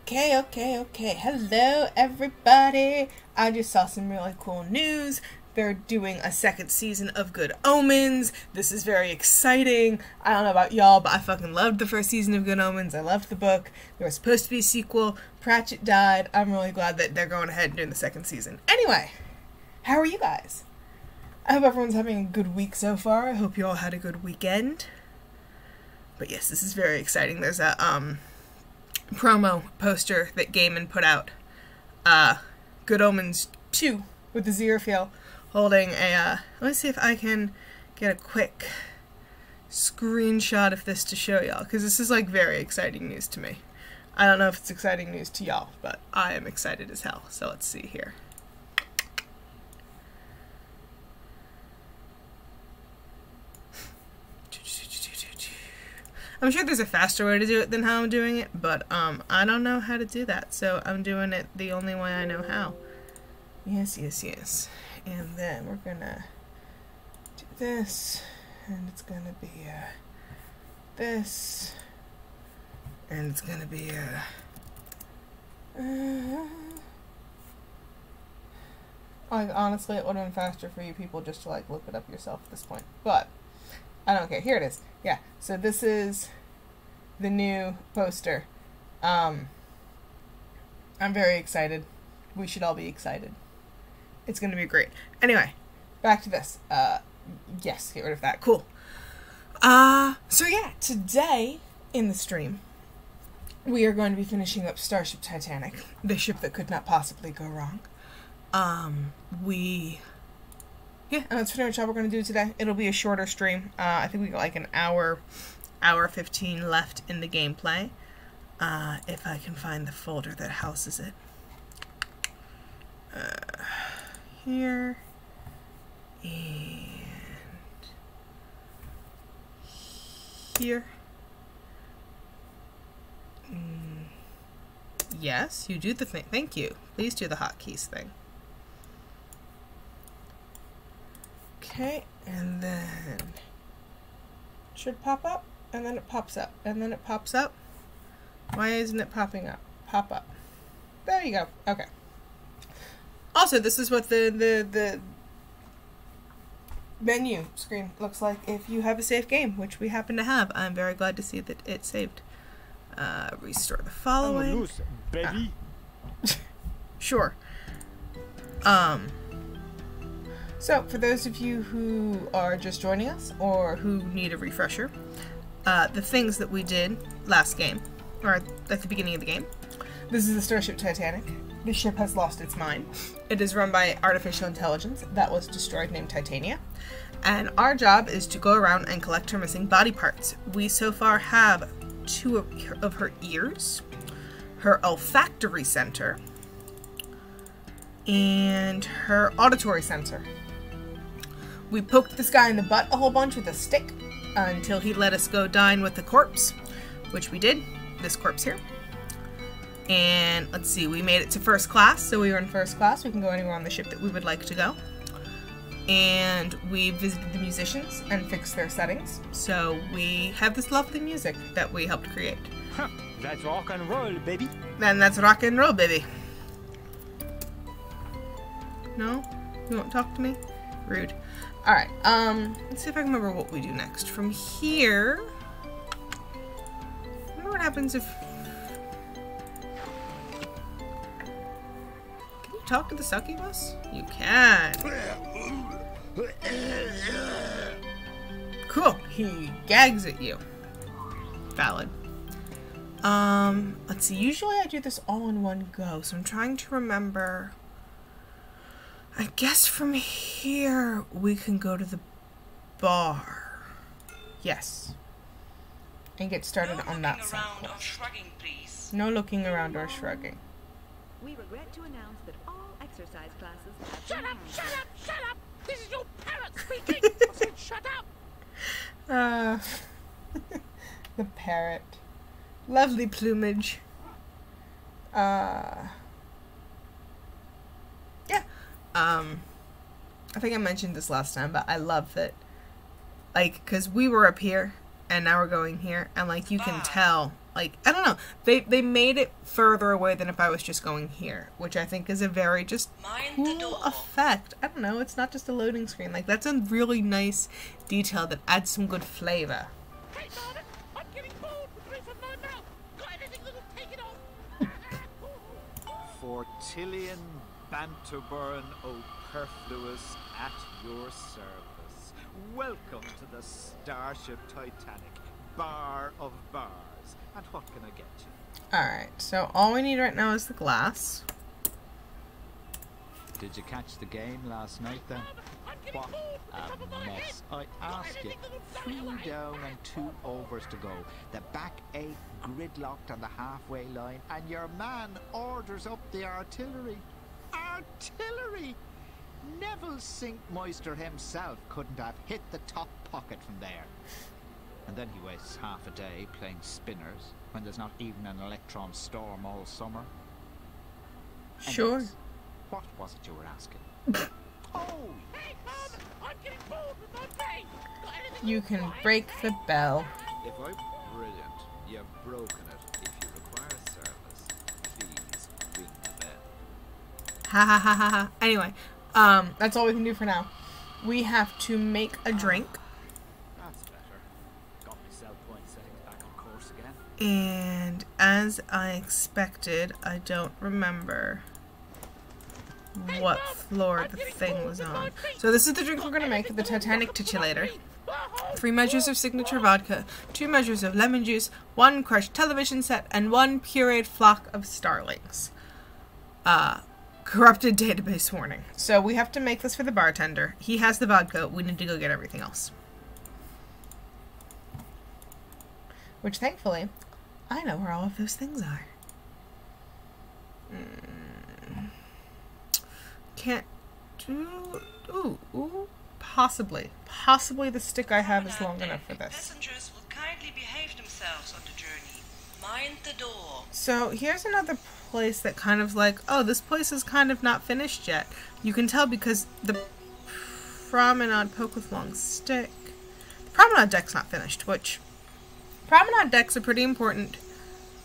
Okay. Hello, everybody. I just saw some really cool news. They're doing a second season of Good Omens. This is very exciting. I don't know about y'all, but I fucking loved the first season of Good Omens. I loved the book. There was supposed to be a sequel. Pratchett died. I'm really glad that they're going ahead and doing the second season. Anyway, how are you guys? I hope everyone's having a good week so far. I hope you all had a good weekend. But yes, this is very exciting. There's a promo poster that Gaiman put out. Good Omens 2 with the Xerophil holding a, let me see if I can get a quick screenshot of this to show y'all, because this is like very exciting news to me. I don't know if it's exciting news to y'all, but I am excited as hell. So let's see here. I'm sure there's a faster way to do it than how I'm doing it, but I don't know how to do that, so I'm doing it the only way I know how. Yes. And then we're gonna do this, and it's gonna be this, and it's gonna be like, honestly, it would have been faster for you people just to like look it up yourself at this point, but I don't care. Here it is. Yeah, so this is the new poster. I'm very excited. We should all be excited. It's going to be great. Anyway, back to this. Yes, get rid of that. Cool. So yeah, today in the stream, we are going to be finishing up Starship Titanic, the ship that could not possibly go wrong. Yeah, and that's pretty much all we're going to do today. It'll be a shorter stream. I think we got like an hour 15 left in the gameplay. If I can find the folder that houses it. Here. And here. Yes, you do the thing. Thank you. Please do the hotkeys thing. Okay, and then it should pop up, and then it pops up, and then it pops up. Why isn't it popping up? Pop up. There you go. Okay. Also, this is what the menu screen looks like if you have a saved game, which we happen to have. I'm very glad to see that it saved. Restore the following. Loose, baby. Sure. So, for those of you who are just joining us, or who need a refresher, the things that we did last game, or at the beginning of the game, this is the Starship Titanic. The ship has lost its mind. It is run by artificial intelligence that was destroyed named Titania, and our job is to go around and collect her missing body parts. We so far have 2 of her ears, her olfactory center, and her auditory sensor. We poked this guy in the butt a whole bunch with a stick until he let us go dine with the corpse, which we did. This corpse here. And let's see, we made it to first class, so we were in first class. We can go anywhere on the ship that we would like to go. And we visited the musicians and fixed their settings. So we have this lovely music that we helped create. Huh, that's rock and roll, baby. And that's rock and roll, baby. No? You won't talk to me? Rude. Alright, let's see if I can remember what we do next. From here, I wonder what happens if... Can you talk to the succubus? You can. Cool. He gags at you. Valid. Let's see, usually I do this all in one go, so I'm trying to remember... I guess from here we can go to the bar. Yes. And get started on that side. No looking around or shrugging. We regret to announce that all exercise classes have Shut been up! canceled. Shut up! Shut up! This is your parrot speaking! I said shut up! The parrot. Lovely plumage. Yeah. I think I mentioned this last time, but I love that, like, because we were up here, and now we're going here, and, like, you can tell like, I don't know. They made it further away than if I was just going here, which I think is a very just cool effect. I don't know. It's not just a loading screen. Like, that's a really nice detail that adds some good flavor. Hey, Marvin, I'm getting bored with the roof of my mouth. Got anything that'll take it off? Fortillion Banterburn O'Perfluous at your service. Welcome to the Starship Titanic, bar of bars. And what can I get you? Alright, so all we need right now is the glass. Did you catch the game last night then? What a mess. I asked you. 3 down and 2 overs to go. The back 8 gridlocked on the halfway line, and your man orders up the artillery. Artillery! Neville Sinkmeister himself couldn't have hit the top pocket from there. And then he wastes half a day playing spinners when there's not even an electron storm all summer. Sure. Anyways, what was it you were asking? Oh! Hey, Marvin, I'm getting bored with my brain. Got anything You that'll can fly? break the bell. If I'm brilliant, you've broken it. If you require service, please ring the bell. Ha ha ha ha ha. Anyway, that's all we can do for now. We have to make a drink. That's better. Got my cell point settings back on course again. And as I expected, I don't remember what floor the thing was on. So this is the drink we're going to make, the Titanic titulator. 3 measures of signature vodka, 2 measures of lemon juice, 1 crushed television set, and 1 pureed flock of starlings. Corrupted database warning. So we have to make this for the bartender. He has the vodka. We need to go get everything else. Which, thankfully, I know where all of those things are. Can't do... Ooh. Possibly. Possibly the stick I have is long enough for this. Passengers will kindly behave themselves on the journey. Mind the door. So here's another place that kind of like, oh, this place is kind of not finished yet. You can tell because the promenade poke with long stick. The promenade deck's not finished, which promenade deck's a pretty important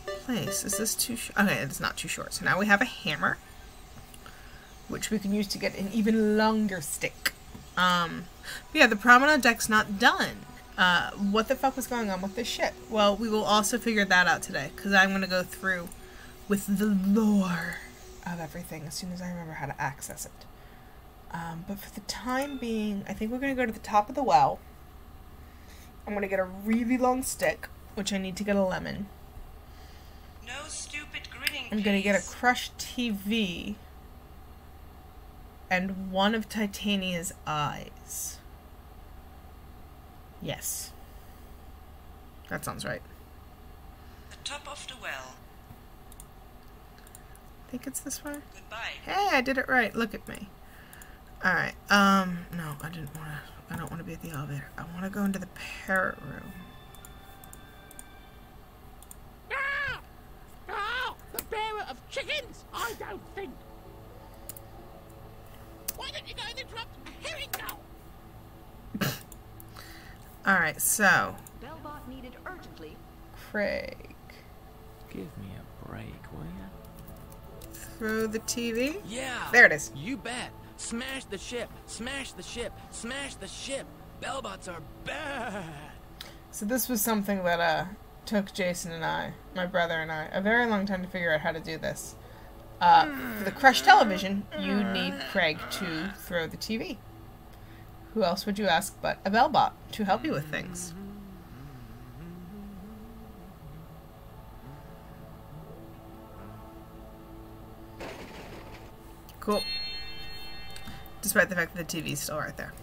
place. Is this too short? Okay, it's not too short. So now we have a hammer, which we can use to get an even longer stick. But yeah, the promenade deck's not done. What the fuck was going on with this ship? Well, we will also figure that out today, because I'm going to go through with the lore of everything as soon as I remember how to access it. But for the time being, I think we're going to go to the top of the well. I'm going to get a really long stick, which I need to get a lemon. No stupid grinning, I'm going to get a please. crushed TV and 1 of Titania's eyes. Yes. That sounds right. The top of the well. I think it's this way. Goodbye. Hey, I did it right. Look at me. Alright, no, I don't want to be at the elevator. I want to go into the parrot room. Ah! Ah! The bearer of chickens! I don't think. Why don't you go and interrupt a herring gull? Alright, so, Bellbot needed urgently. Craig. Give me a break, will ya? Throw the TV. Yeah! There it is. You bet! Smash the ship! Smash the ship! Smash the ship! Bellbots are bad! So this was something that, took Jason and I, my brother and I, a very long time to figure out how to do this. For the crushed television, you need Craig to throw the TV. Who else would you ask but a bellbot to help you with things? Cool. Despite the fact that the TV's still right there.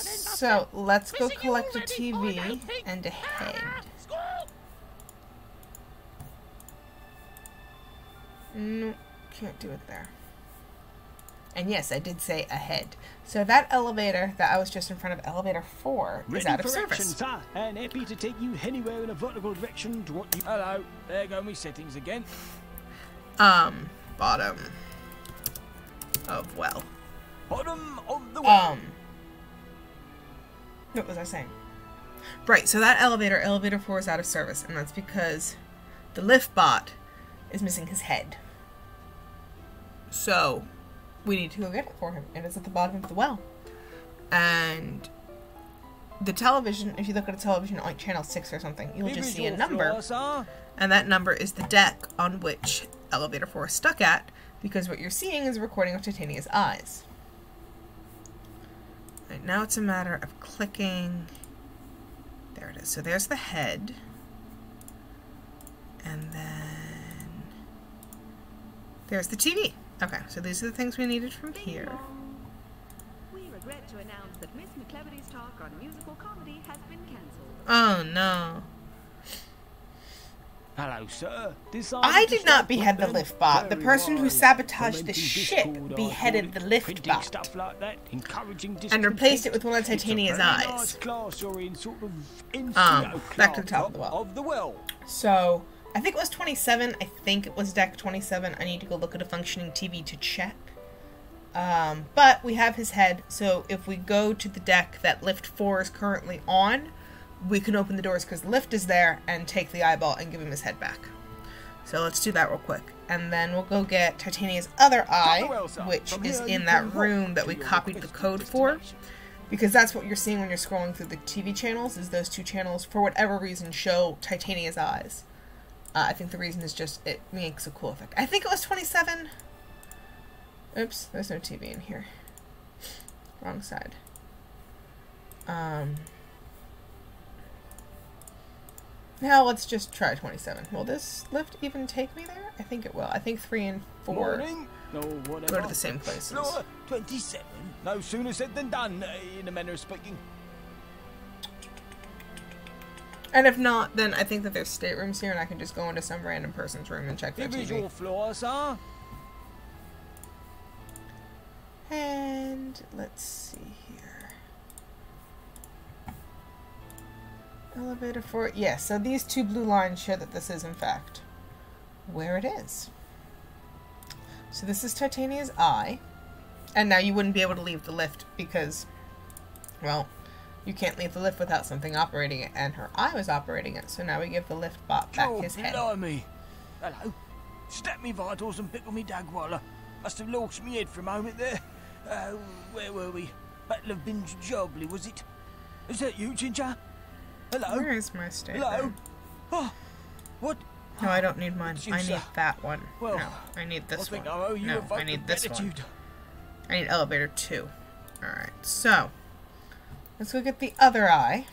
So, let's go collect a TV and a head. No, can't do it there. And yes, I did say ahead. So that elevator that I was just in front of, elevator 4, is out of service. sir, and happy to take you anywhere in a vertical direction to what you... Hello, there go my settings again. Bottom of well. Bottom of the well. What was I saying? Right, so that elevator 4 is out of service, and that's because the lift bot is missing his head. So, we need to go get it for him, and it's at the bottom of the well. And the television, if you look at a television on like channel 6 or something, you'll just see a number, and that number is the deck on which elevator 4 is stuck at, because what you're seeing is a recording of Titania's eyes. Right, now it's a matter of clicking. There it is. So there's the head. And then there's the TV. Okay, so these are the things we needed from here. We regret to announce that Miss McClevity's talk on musical comedy has been cancelled. Oh no. Hello, sir. I did not behead the lift bot. The person who sabotaged the ship beheaded the lift bot and replaced it with one of Titania's eyes. Back to the top of the well. So, I think it was 27. I think it was deck 27. I need to go look at a functioning TV to check. But we have his head, so if we go to the deck that lift 4 is currently on, we can open the doors because the lift is there and take the eyeball and give him his head back. So let's do that real quick. And then we'll go get Titania's other eye, which is in that room that we copied the code for. Because that's what you're seeing when you're scrolling through the TV channels, is those 2 channels, for whatever reason, show Titania's eyes. I think the reason is just it makes a cool effect. I think it was 27. Oops, there's no TV in here. Wrong side. Now let's just try 27. Will this lift even take me there? I think it will. I think 3 and 4 go to the same places. Floor 27. No sooner said than done, in a manner of speaking. And if not, then I think that there's staterooms here and I can just go into some random person's room and check their TV. Visual floor, sir. And let's see here. Elevator 4. Yes, so these 2 blue lines show that this is, in fact, where it is. So this is Titania's eye. And now you wouldn't be able to leave the lift because, well, you can't leave the lift without something operating it, and her eye was operating it. So now we give the lift bot back his head. Blimey. Hello. Step me vitals and pickle me dagwaller. Must have launched me head for a moment there. Where were we? Battle of Binge Jobley, was it? Is that you, Ginger? Hello? Where is my stateroom? Hello? Oh, what? No, I don't need mine. I need that one. Well, no, I need this one. I owe you No, a I need this gratitude. one. I need elevator 2. Alright, so let's go get the other eye.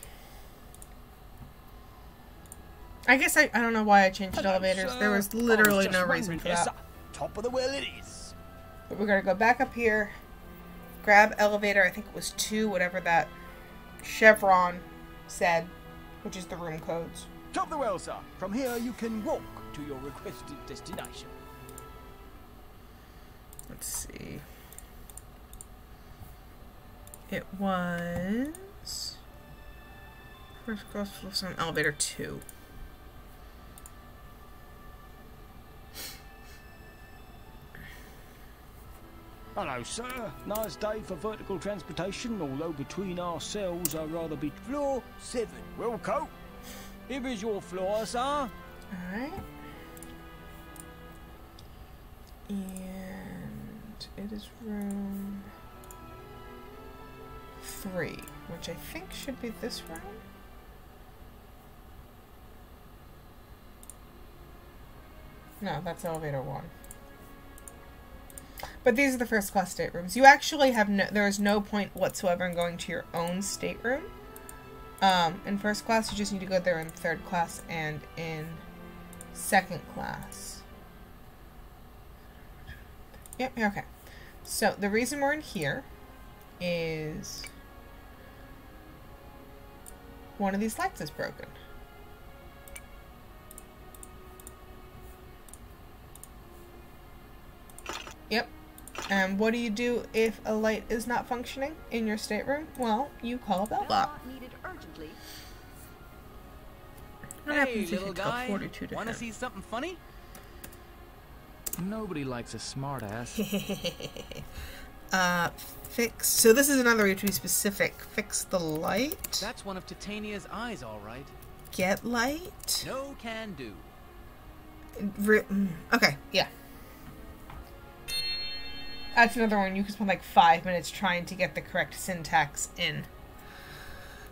I guess I don't know why I changed elevators. Sir. There was literally no reason for that. Top of the well it is. But we're gonna go back up here, grab elevator, I think it was 2, whatever that chevron said, which is the room codes. Top of the well, sir. From here you can walk to your requested destination. Let's see. It was first class on elevator 2. Hello, sir. Nice day for vertical transportation, although between ourselves I'd rather be floor 7. Wilco, here is your floor, sir. Alright. And it is room 3, which I think should be this room. No, that's elevator 1. But these are the first class staterooms. You actually have there is no point whatsoever in going to your own stateroom. In first class, you just need to go there in third class and in second class. Yep, okay. So the reason we're in here is one of these lights is broken. Yep. And what do you do if a light is not functioning in your stateroom? Well, you call a bellbot. Needed urgently. What happens if you got 42 to wanna him? see something funny? Nobody likes a smart ass. Fix. So this is another way to be specific. Fix the light. That's one of Titania's eyes, all right. Get light. No can do. Okay, yeah. That's another one you can spend like 5 minutes trying to get the correct syntax in.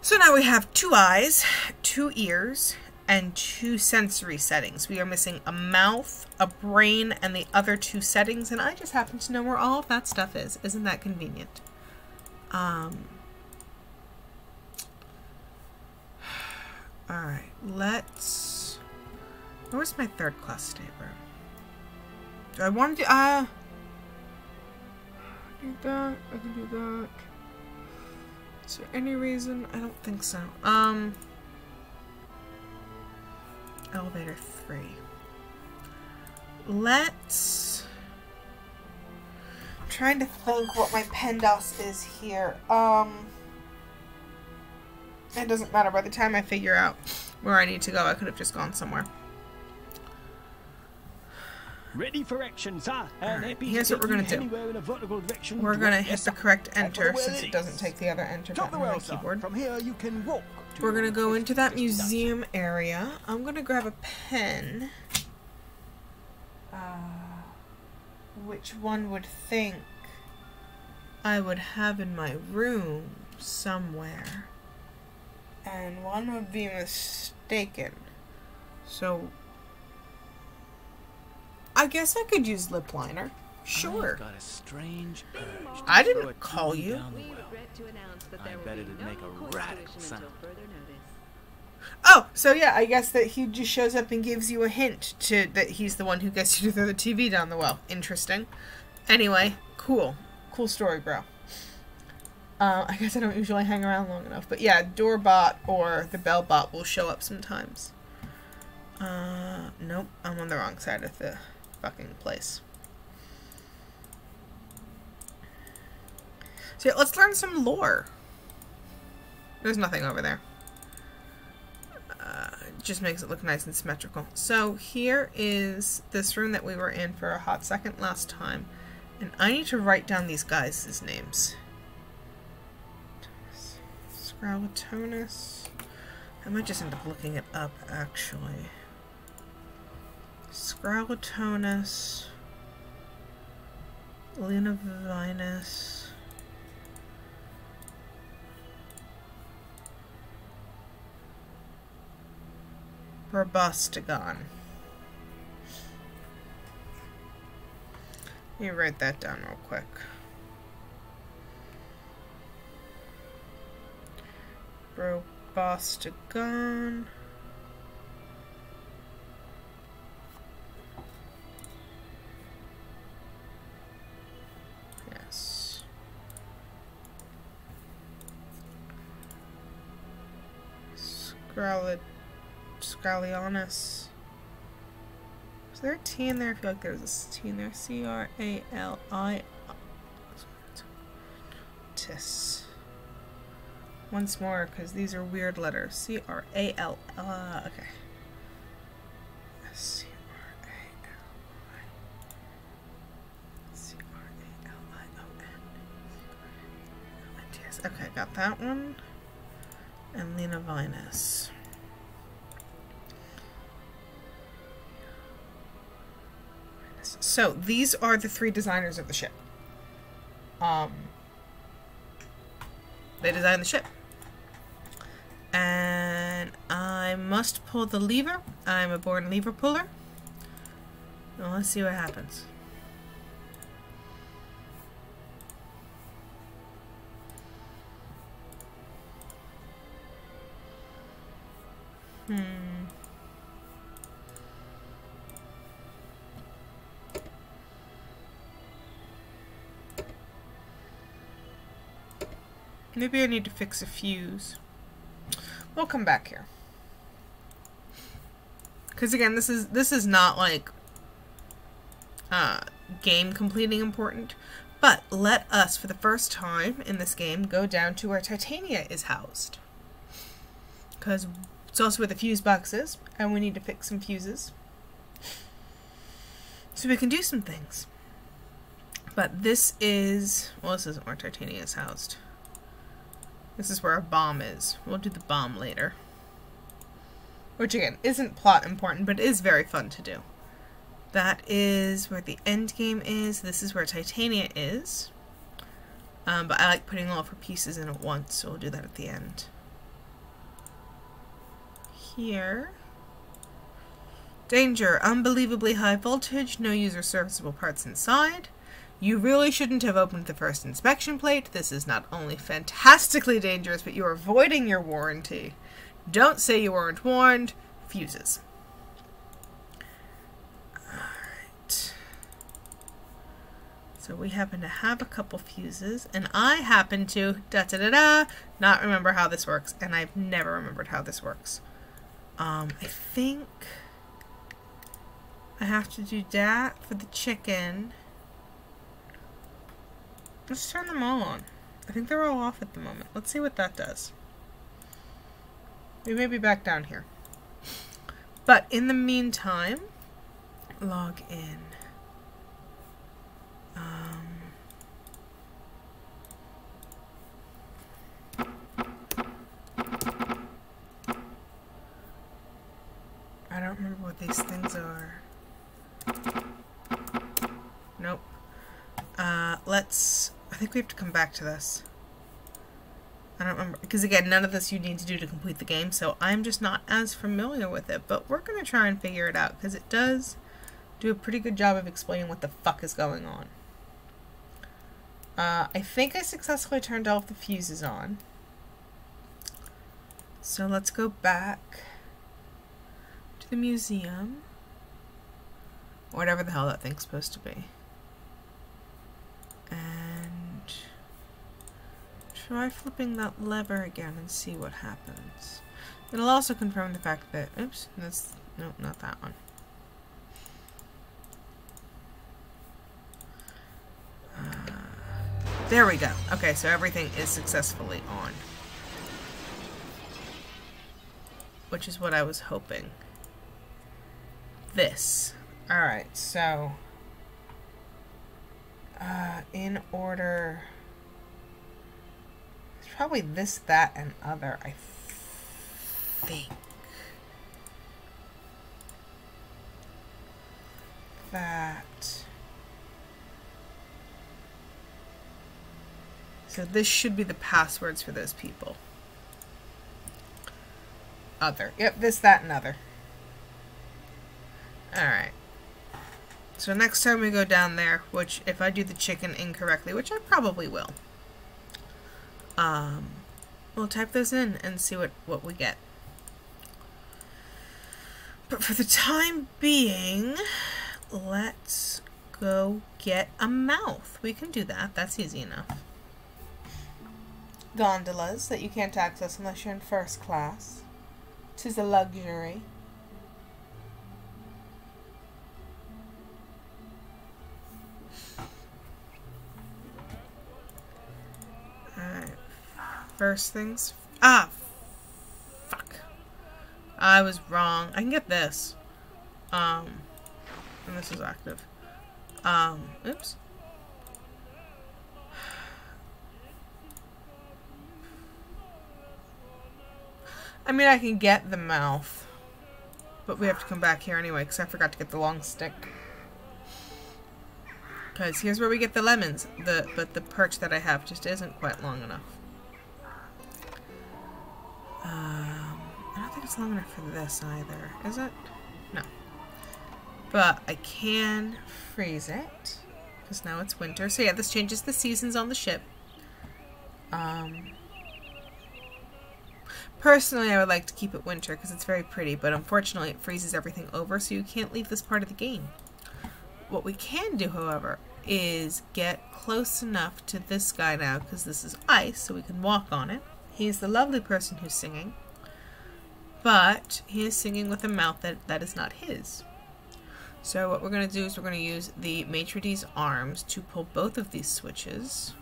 So now we have 2 eyes, 2 ears, and 2 sensory settings. We are missing a mouth, a brain, and the other 2 settings, and I just happen to know where all of that stuff is. Isn't that convenient? Alright, let's... Where's my 3rd class stateroom? Do I want to do... do that. I can do that. Is there any reason? I don't think so. Elevator 3. Let's... I'm trying to think what my PEMDAS is here. It doesn't matter. By the time I figure out where I need to go, I could have just gone somewhere. Ready for action, sir. Right, here's what we're going to do. We're going to hit the correct enter since it doesn't take the other enter button on my keyboard. From here you can walk. We're going to go into that museum area. I'm going to grab a pen. Which one would think I would have in my room somewhere. And one would be mistaken. So... I guess I could use lip liner. Sure. I've got a strange urge to I throw didn't a call tube you. down the We well. regret to announce that I there will bet be it'd no make a recourse radical tuition sound. until further notice. Oh, so yeah, I guess that he just shows up and gives you a hint to that he's the one who gets you to throw the TV down the well. Interesting. Anyway, cool. Cool story, bro. I guess I don't usually hang around long enough. But yeah, Doorbot or the Bellbot will show up sometimes. Nope, I'm on the wrong side of the fucking place. So yeah, let's learn some lore. There's nothing over there. It just makes it look nice and symmetrical. So here is this room that we were in for a hot second last time. And I need to write down these guys' names. Scralatonus. I might just end up looking it up, actually. Scralatonus. Linovinus. Robustagon. Let me write that down real quick. Robustagon. Yes. Scralianus. Is there a T in there? I feel like there's a T in there. C-R-A-L-I. Tis. Once more, because these are weird letters. C-R-A-L. Okay. C-R-A-L-I. C-R-A-L-I-O-N. Okay, got that one. And Linovinus. So, these are the 3 designers of the ship. They designed the ship. And I must pull the lever. I'm a born lever puller. Well, let's see what happens. Maybe I need to fix a fuse. We'll come back here. Because again, this is not like game completing important. But let us, for the first time in this game, go down to where Titania is housed. Because it's also where the fuse box is, and we need to fix some fuses. So we can do some things. But this is, well, this isn't where Titania is housed. This is where a bomb is. We'll do the bomb later. Which, again, isn't plot important, but is very fun to do. That is where the end game is. This is where Titania is. But I like putting all of her pieces in at once, so we'll do that at the end. Here. Danger. Unbelievably high voltage. No user serviceable parts inside. You really shouldn't have opened the first inspection plate. This is not only fantastically dangerous, but you are voiding your warranty. Don't say you weren't warned. Fuses. Alright. So we happen to have a couple fuses, and I happen to, not remember how this works, and I've never remembered how this works. I think I have to do that for the chicken. Let's turn them all on. I think they're all off at the moment. Let's see what that does. We may be back down here. But in the meantime, log in. I don't remember what these things are. Nope. I think we have to come back to this. I don't remember, because again, none of this you need to do to complete the game, so I'm just not as familiar with it, but we're going to try and figure it out, because it does do a pretty good job of explaining what the fuck is going on. I think I successfully turned all of the fuses on. So let's go back to the museum. Whatever the hell that thing's supposed to be. And try flipping that lever again and see what happens. It'll also confirm the fact that, oops, that's, nope, not that one. There we go. Okay, so everything is successfully on. Which is what I was hoping. This. Alright, so in order, it's probably this, that, and other, I think. That. So this should be the passwords for those people. Other. Yep, this, that, and other. Alright. So next time we go down there, which if I do the chicken incorrectly, which I probably will, we'll type those in and see what we get. But for the time being, let's go get a mouth. We can do that. That's easy enough. Gondolas that you can't access unless you're in first class. 'Tis a luxury. Alright. First things. Fuck. I was wrong. I can get this. And this is active. Oops. I mean, I can get the mouth, but we have to come back here anyway, because I forgot to get the long stick. Because here's where we get the lemons, but the perch that I have just isn't quite long enough. I don't think it's long enough for this either, is it? No. But I can freeze it, because now it's winter. So yeah, this changes the seasons on the ship. Personally, I would like to keep it winter because it's very pretty, but unfortunately it freezes everything over, so you can't leave this part of the game. What we can do, however, is get close enough to this guy now, because this is ice, so we can walk on it. He's the lovely person who's singing, but he is singing with a mouth that is not his. So what we're going to do is we're going to use the maitre d's arms to pull both of these switches.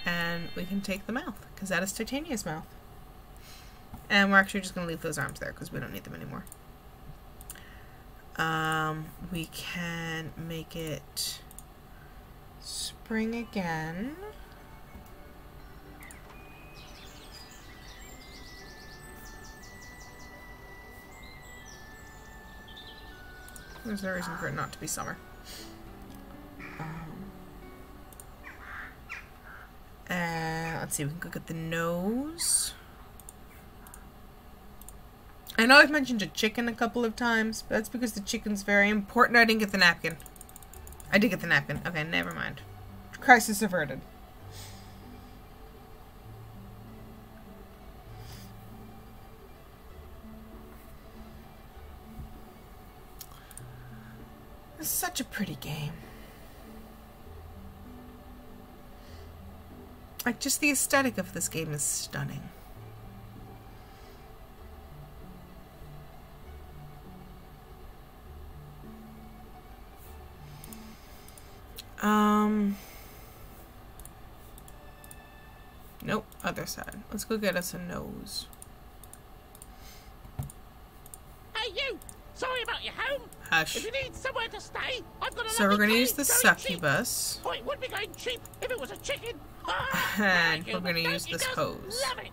And we can take the mouth, because that is Titania's mouth. And we're actually just going to leave those arms there, because we don't need them anymore. We can make it spring again. There's no reason for it not to be summer. And let's see, we can go get the nose. I know I've mentioned a chicken a couple of times, but that's because the chicken's very important. I didn't get the napkin. I did get the napkin. Okay, never mind. Crisis averted. It's such a pretty game. Like, just the aesthetic of this game is stunning. Nope, other side. Let's go get us a nose. Hey, you! Sorry about your home. Hush. If you need somewhere to stay, I've got a So we're lovely gonna use place, the very succubus. cheap. Oh, it would be going cheap if it was a chicken. And You we're gonna don't use you this just hose. love it.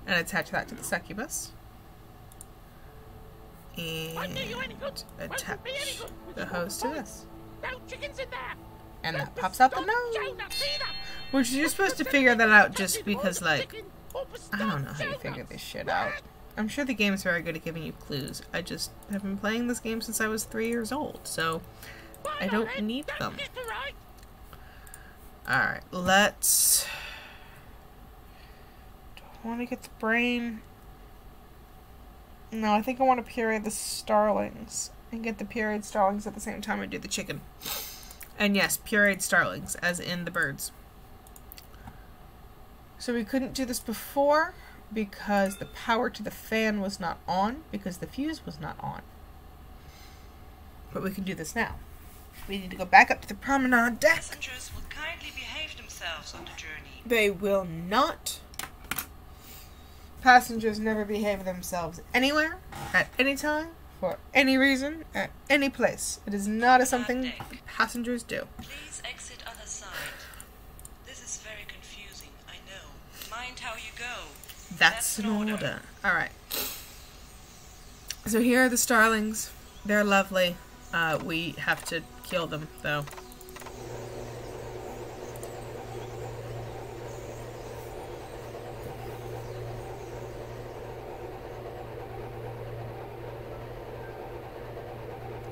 And attach that to the succubus. Won't do you any good. And Won't attach be any good with the your hose to voice. this. No chickens in there. And No that pops out the pistachio nose. nuts either. Which you're supposed to figure that out just Touching all because, the like, chicken or I don't know how you pistachio figure nuts. this shit out. I'm sure the game's very good at giving you clues. I just have been playing this game since I was 3 years old, so I don't need them. Get it right. Alright, let's... Do I want to get the brain? No, I think I want to pureed the starlings. And get the pureed starlings at the same time I do the chicken. And yes, pureed starlings, as in the birds. So we couldn't do this before because the power to the fan was not on, because the fuse was not on. But we can do this now. We need to go back up to the promenade deck. Passengers will kindly behave themselves on the journey. They will not. Passengers never behave themselves anywhere, at any time, for any reason, at any place. It is not a something that passengers do. Please exit other side. This is very confusing, I know. Mind how you go. That's an order. Alright. So here are the starlings. They're lovely. We have to kill them, though.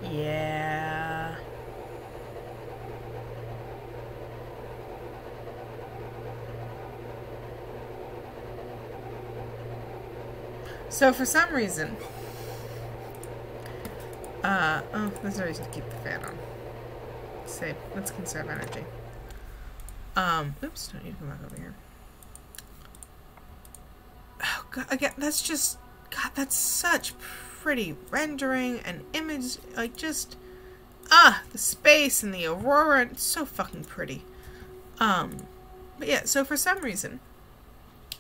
Yeah. So for some reason, oh, there's no reason to keep the fan on. Save. Let's conserve energy. Oops, don't need to come back over here. Oh god, again, that's just, god, that's such pretty rendering and image, like just, the space and the aurora, it's so fucking pretty. But yeah, so for some reason,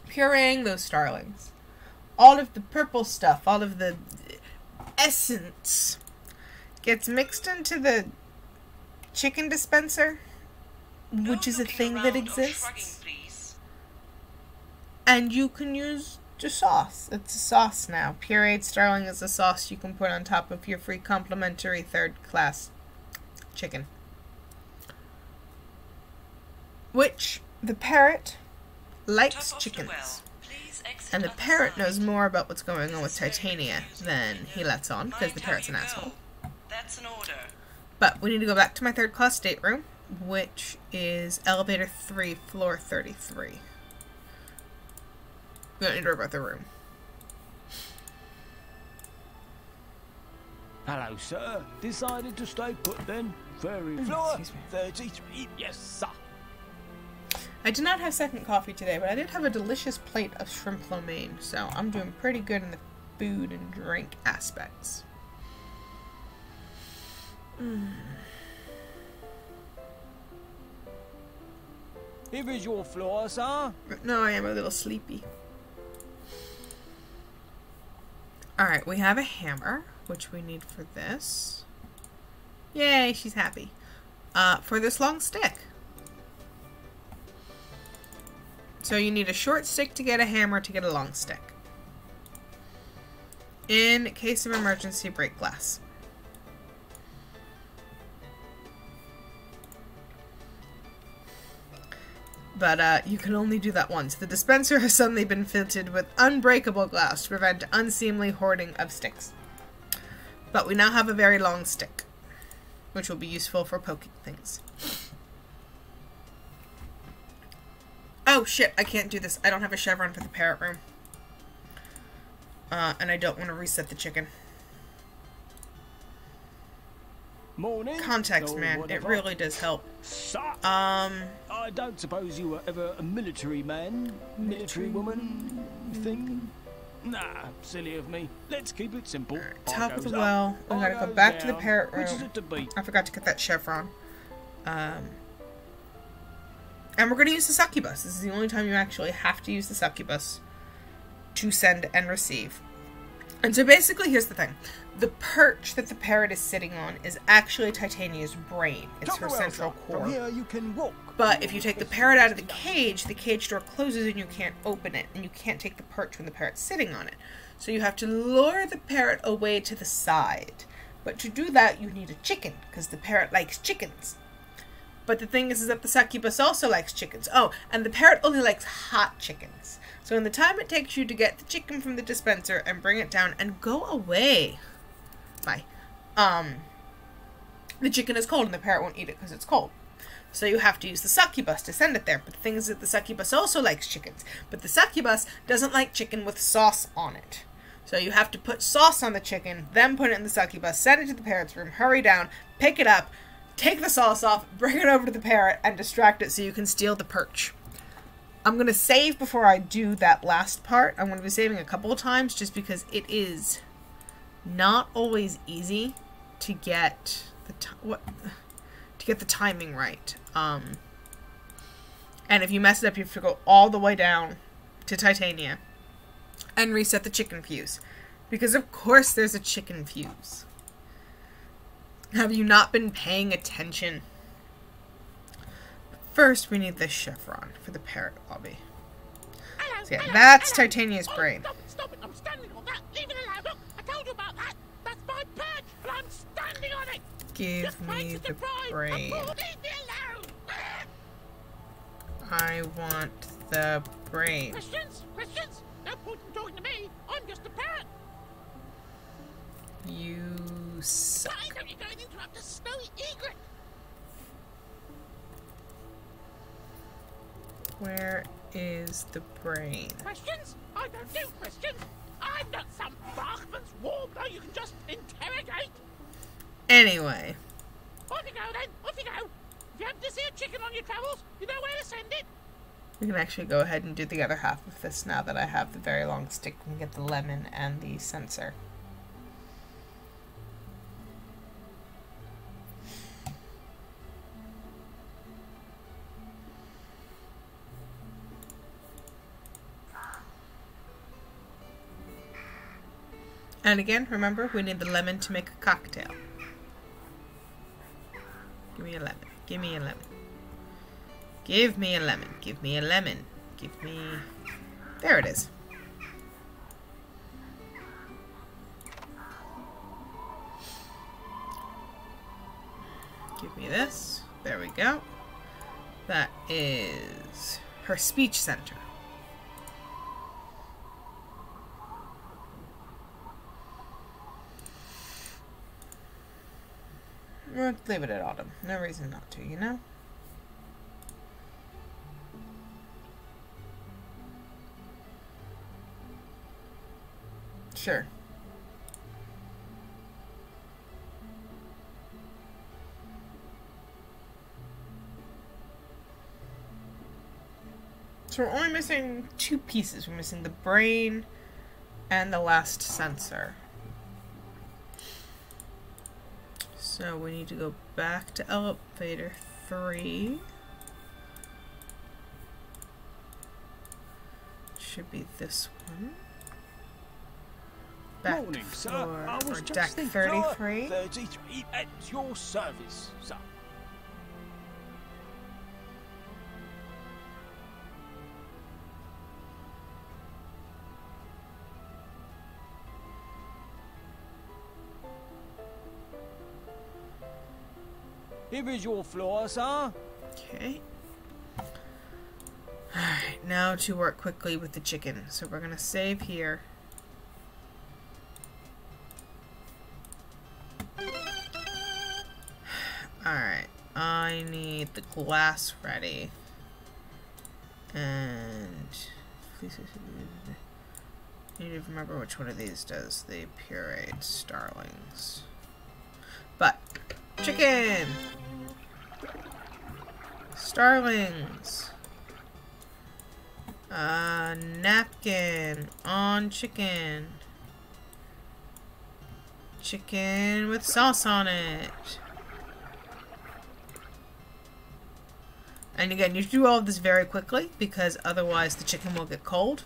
pureeing those starlings, all of the purple stuff, all of the essence gets mixed into the chicken dispenser, which is a thing that exists. And you can use the sauce. It's a sauce now. Pureed starling is a sauce you can put on top of your free complimentary third-class chicken. Which, the parrot likes chickens. And the parrot knows more about what's going on with Titania than he lets on, because the parrot's an asshole. That's an order. But we need to go back to my third-class stateroom, which is elevator 3, floor 33. We don't need to worry about the room. Hello, sir. Decided to stay put then? Very floor 33. Yes, sir. I did not have second coffee today, but I did have a delicious plate of shrimp lo mein, so I'm doing pretty good in the food and drink aspects. Here is your floor, sir. No, I am a little sleepy. Alright, we have a hammer. which we need for this. Yay, she's happy. For this long stick. So you need a short stick to get a hammer to get a long stick. In case of emergency, break glass. But you can only do that once. The dispenser has suddenly been fitted with unbreakable glass to prevent unseemly hoarding of sticks. But we now have a very long stick, which will be useful for poking things. Oh shit, I can't do this. I don't have a chevron for the parrot room. And I don't want to reset the chicken. Morning. Context, or man. whatever. It really does help. I don't suppose you were ever a military man, military woman thing? Nah, silly of me. Let's keep it simple. Alright, I top of goes the up, well. We I gotta go goes back to the down. parrot Which is room. it to be? I forgot to get that chevron. And we're gonna use the succubus. This is the only time you actually have to use the succubus to send and receive. And so basically, here's the thing. The perch that the parrot is sitting on is actually Titania's brain. It's her central core. From here you can walk. But if you take the parrot out of the cage door closes and you can't open it. And you can't take the perch when the parrot's sitting on it. So you have to lure the parrot away to the side. But to do that, you need a chicken, because the parrot likes chickens. But the thing is that the succubus also likes chickens. Oh, and the parrot only likes hot chickens. So in the time it takes you to get the chicken from the dispenser and bring it down and go away, the chicken is cold and the parrot won't eat it because it's cold. So you have to use the succubus to send it there. But the thing is that the succubus also likes chickens. But the succubus doesn't like chicken with sauce on it. So you have to put sauce on the chicken, then put it in the succubus, send it to the parrot's room, hurry down, pick it up, take the sauce off, bring it over to the parrot, and distract it so you can steal the perch. I'm going to save before I do that last part. I'm going to be saving a couple of times just because it is not always easy to get the timing right. And if you mess it up, you have to go all the way down to Titania and reset the chicken fuse. Because of course there's a chicken fuse. Have you not been paying attention? First, we need this chevron for the parrot lobby. Hello, So yeah, hello, that's hello. Titania's brain. Stop it, I'm standing on that. Leave it alone. Look, I told you about that. That's my perch, and I'm standing on it. Give Just me find the surprise. brain. Leave me alone. I want the brain. Questions? Questions? No point in talking to me. I'm just a parrot. You suck. Why don't you go and interrupt a snowy egret? Where is the brain? Questions? I don't do questions. I'm not some Bachman's warbler you can just interrogate. Anyway. Off you go then. Off you go. If you happen to see a chicken on your travels, you know where to send it. We can actually go ahead and do the other half of this now that I have the very long stick and get the lemon and the sensor. And again, remember, we need the lemon to make a cocktail. Give me a lemon. Give me a lemon. Give me a lemon. Give me a lemon. Give me... There it is. Give me this. There we go. That is her speech center. Let's leave it at autumn. No reason not to, you know? Sure. So we're only missing 2 pieces. We're missing the brain and the last sensor. So we need to go back to elevator 3. Should be this one. Back Morning, sir. floor, I was or just deck thinking. 33? 33 at your service, sir. Here is your floor, sir. Okay. Alright, now to work quickly with the chicken. So we're gonna save here. Alright, I need the glass ready. And I need to remember which one of these does the pureed starlings. But chicken! Starlings! Napkin on chicken. Chicken with sauce on it. And again, you do all of this very quickly because otherwise the chicken will get cold.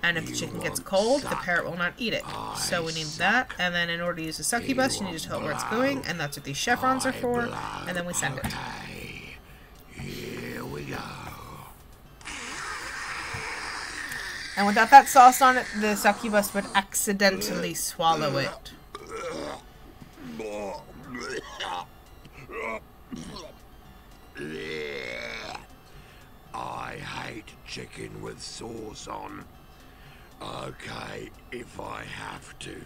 And if the chicken gets cold, the parrot will not eat it. So we need that. And then in order to use the succubus, you need to tell it where it's going. And that's what these chevrons are for. And then we send it. Here we go. And without that sauce on it, the succubus would accidentally swallow it. I hate chicken with sauce on. Okay, if I have to.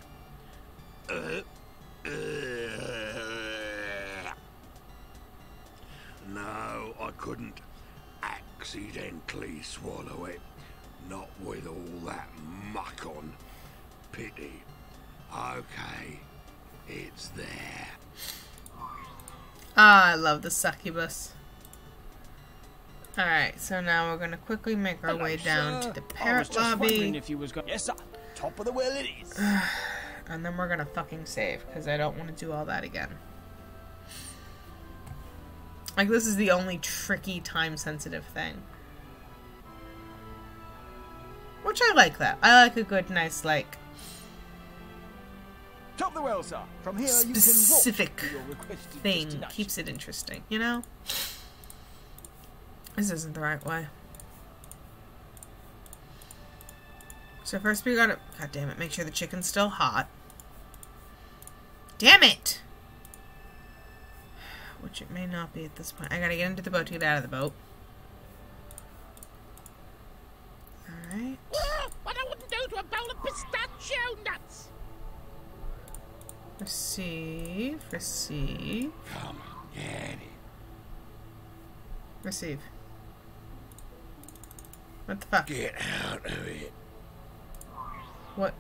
No, I couldn't accidentally swallow it. Not with all that muck on. Pity. Okay, it's there. Ah, I love the succubus. Alright, so now we're gonna quickly make our way down to the parrot lobby. If you was yes, sir. Top of the well it is. And then we're gonna fucking save, because I don't want to do all that again. Like, this is the only tricky, time-sensitive thing. Which I like that. I like a good, nice, like... Top of the well, sir. From here specific you can walk to your requested thing. destination. Keeps it interesting, you know? This isn't the right way. So first we gotta... God damn it, make sure the chicken's still hot. Damn it! Which it may not be at this point. I gotta get into the boat to get out of the boat. Alright. What I wouldn't do to a bowl of pistachio nuts! Receive. Receive. Come, get it. Receive. What the fuck? Get out of it. What?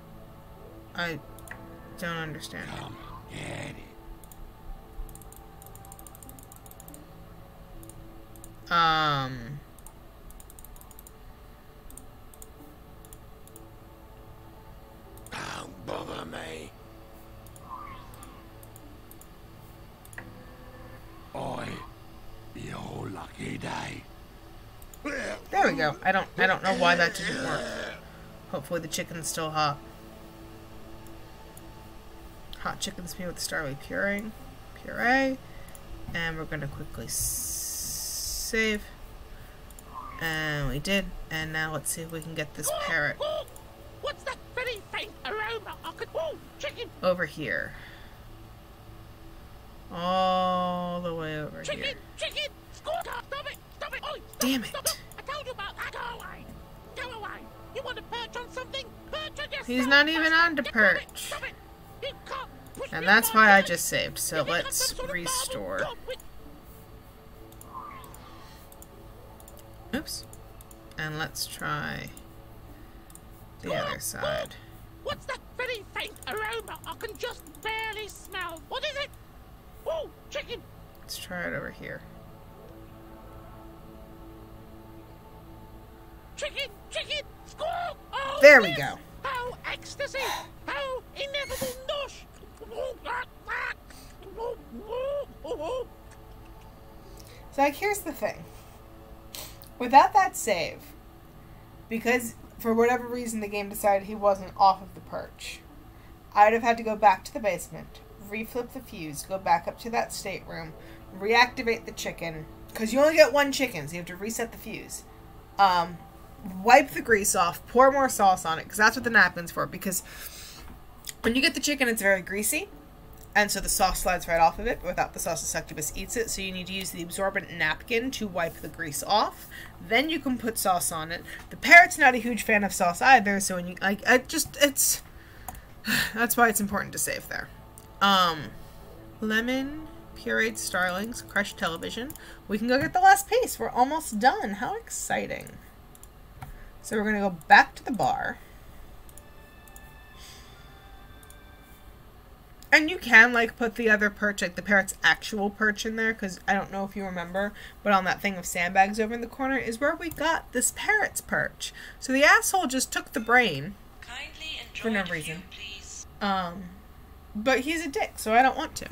I don't understand. Come, get it. Don't bother me. Your lucky day. There we go. I don't know why that didn't work. Hopefully the chicken's still hot. Hot chicken spew with starly puree. And we're gonna quickly save. And we did. And now let's see if we can get this parrot What's that very faint aroma? I could... Oh, chicken! over here. All the way over Chicken! here. Chicken! Stop it! Stop it! Oi, stop Damn Stop it. I told you about that! Go away! Go away! You want to perch on something? Perch on yourself! He's not even on to Get perch. Stop it! You can't push And me that's off why my I perch. just saved. So You think I'm let's some sort of marble restore. god with- Oops. And let's try the other side. What's that very faint aroma? I can just barely smell. What is it? Oh, chicken! Let's try it over here. Chicken! Chicken! Squawk! Oh, There we yes. go. How ecstasy! How ineffable nosh! So like, here's the thing. Without that save, because for whatever reason the game decided he wasn't off of the perch, I'd have had to go back to the basement, reflip the fuse, go back up to that stateroom, reactivate the chicken, because you only get one chicken, so you have to reset the fuse. Wipe the grease off, pour more sauce on it, because that's what the napkin's for, because when you get the chicken, it's very greasy, and so the sauce slides right off of it, but without the sauce, the succubus eats it, so you need to use the absorbent napkin to wipe the grease off. Then you can put sauce on it. The parrot's not a huge fan of sauce either, so when you, it's, that's why it's important to save there. Lemon, pureed starlings, crushed television. We can go get the last piece. We're almost done. How exciting. So we're going to go back to the bar. And you can, like, put the other perch, like the parrot's actual perch in there, because I don't know if you remember, but on that thing of sandbags over in the corner is where we got this parrot's perch. So the asshole just took the brain. Kindly enjoy for no the reason. view, please. But he's a dick, so I don't want to.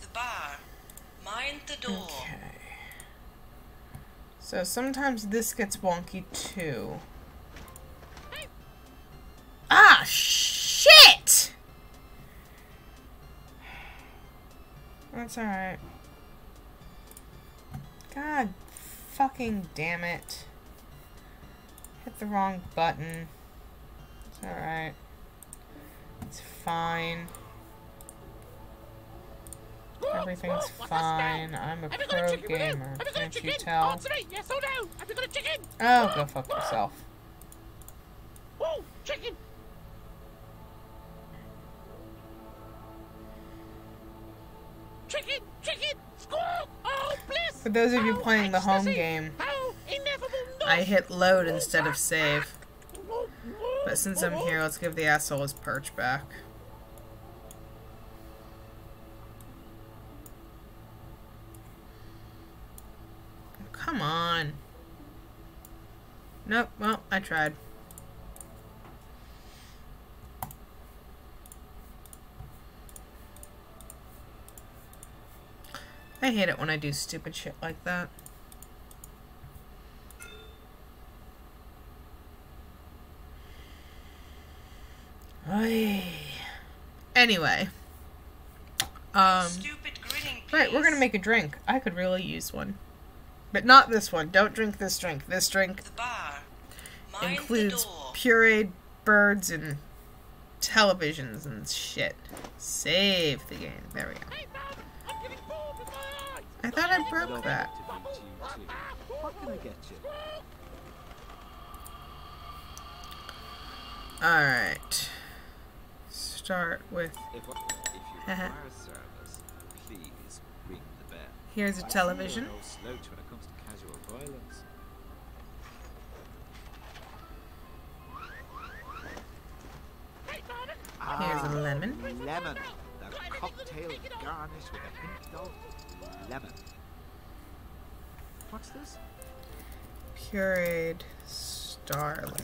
The bar. Mind the door. Okay. So sometimes this gets wonky too. Ah, shit! That's alright. God fucking damn it. Hit the wrong button. It's alright. It's fine. Everything's fine. I'm a pro gamer. Can't you tell? Answer me, yes or no? Have you got a chicken? Oh, go fuck yourself. Oh, chicken. Chicken, chicken, squawk! Oh, bliss! For those of you playing the home ecstasy. game, How ineffable I hit load instead of save. But since I'm here, let's give the asshole his perch back. Come on. Nope, well, I tried. I hate it when I do stupid shit like that. Oy. Anyway. Stupid grinning, please. Right, we're gonna make a drink. I could really use one. But not this one. Don't drink this drink. This drink The bar. Mind includes the door. pureed birds and televisions and shit. Save the game. There we go. Hey, Mum, I'm getting bored with my eyes. I thought I broke that. What can I get you? Alright. Start with... If you require service, please ring the bell. Here's a television. No slouch when it comes to casual violence. Hey, Mum, Here's a lemon. Lemon. The cocktail garnish with a hint of lemon. What's this? Pureed starlings.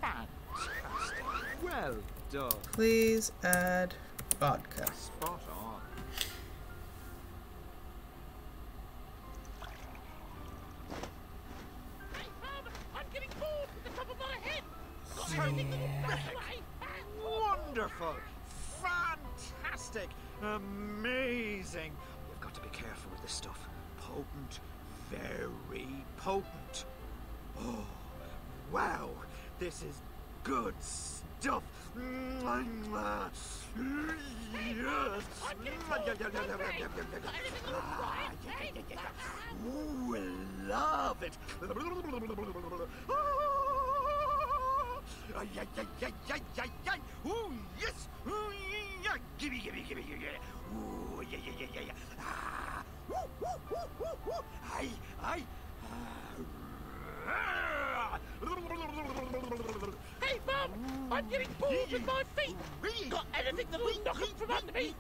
Fantastic. Well done. Please add vodka. Spot on. hey, Mum, I'm getting bored with the top of my head. Terrific. Wonderful. Fantastic. Amazing. You've got to be careful with this stuff. Potent. Very potent. Oh, wow. This is good stuff. Ooh, love it. Ooh, yes. Ooh, yeah. Gimme. Ooh, yeah. Ah. Woo. Aye. Hey, Mum, I'm getting bored with my feet. Got anything that'll knock them from under me?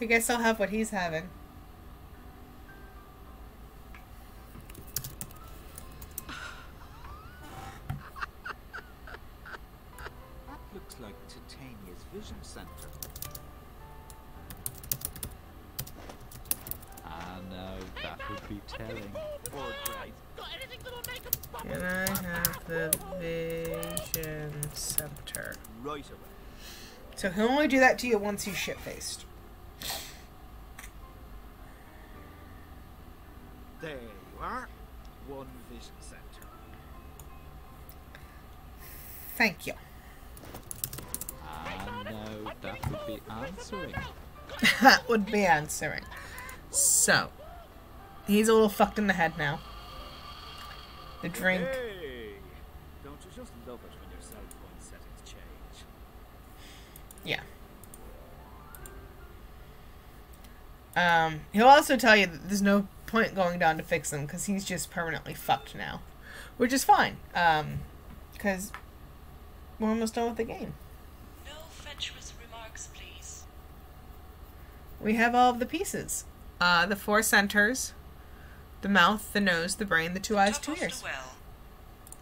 I guess I'll have what he's having. That looks like Titania's vision. would be telling. Got anything that'll make 'em pop? Can I have the vision center? Right away. So he'll only do that to you once he's shit-faced. There you are. One vision center. Thank you. No, that would be answering. That would be answering. So, he's a little fucked in the head now. The drink. Hey! Don't you just love it when your cell phone settings change? Yeah. He'll also tell you that there's no point going down to fix him because he's just permanently fucked now. Which is fine. Because we're almost done with the game. No fatuous remarks, please. We have all of the pieces. The 4 centers, the mouth, the nose, the brain, the 2 eyes, 2 ears. Well.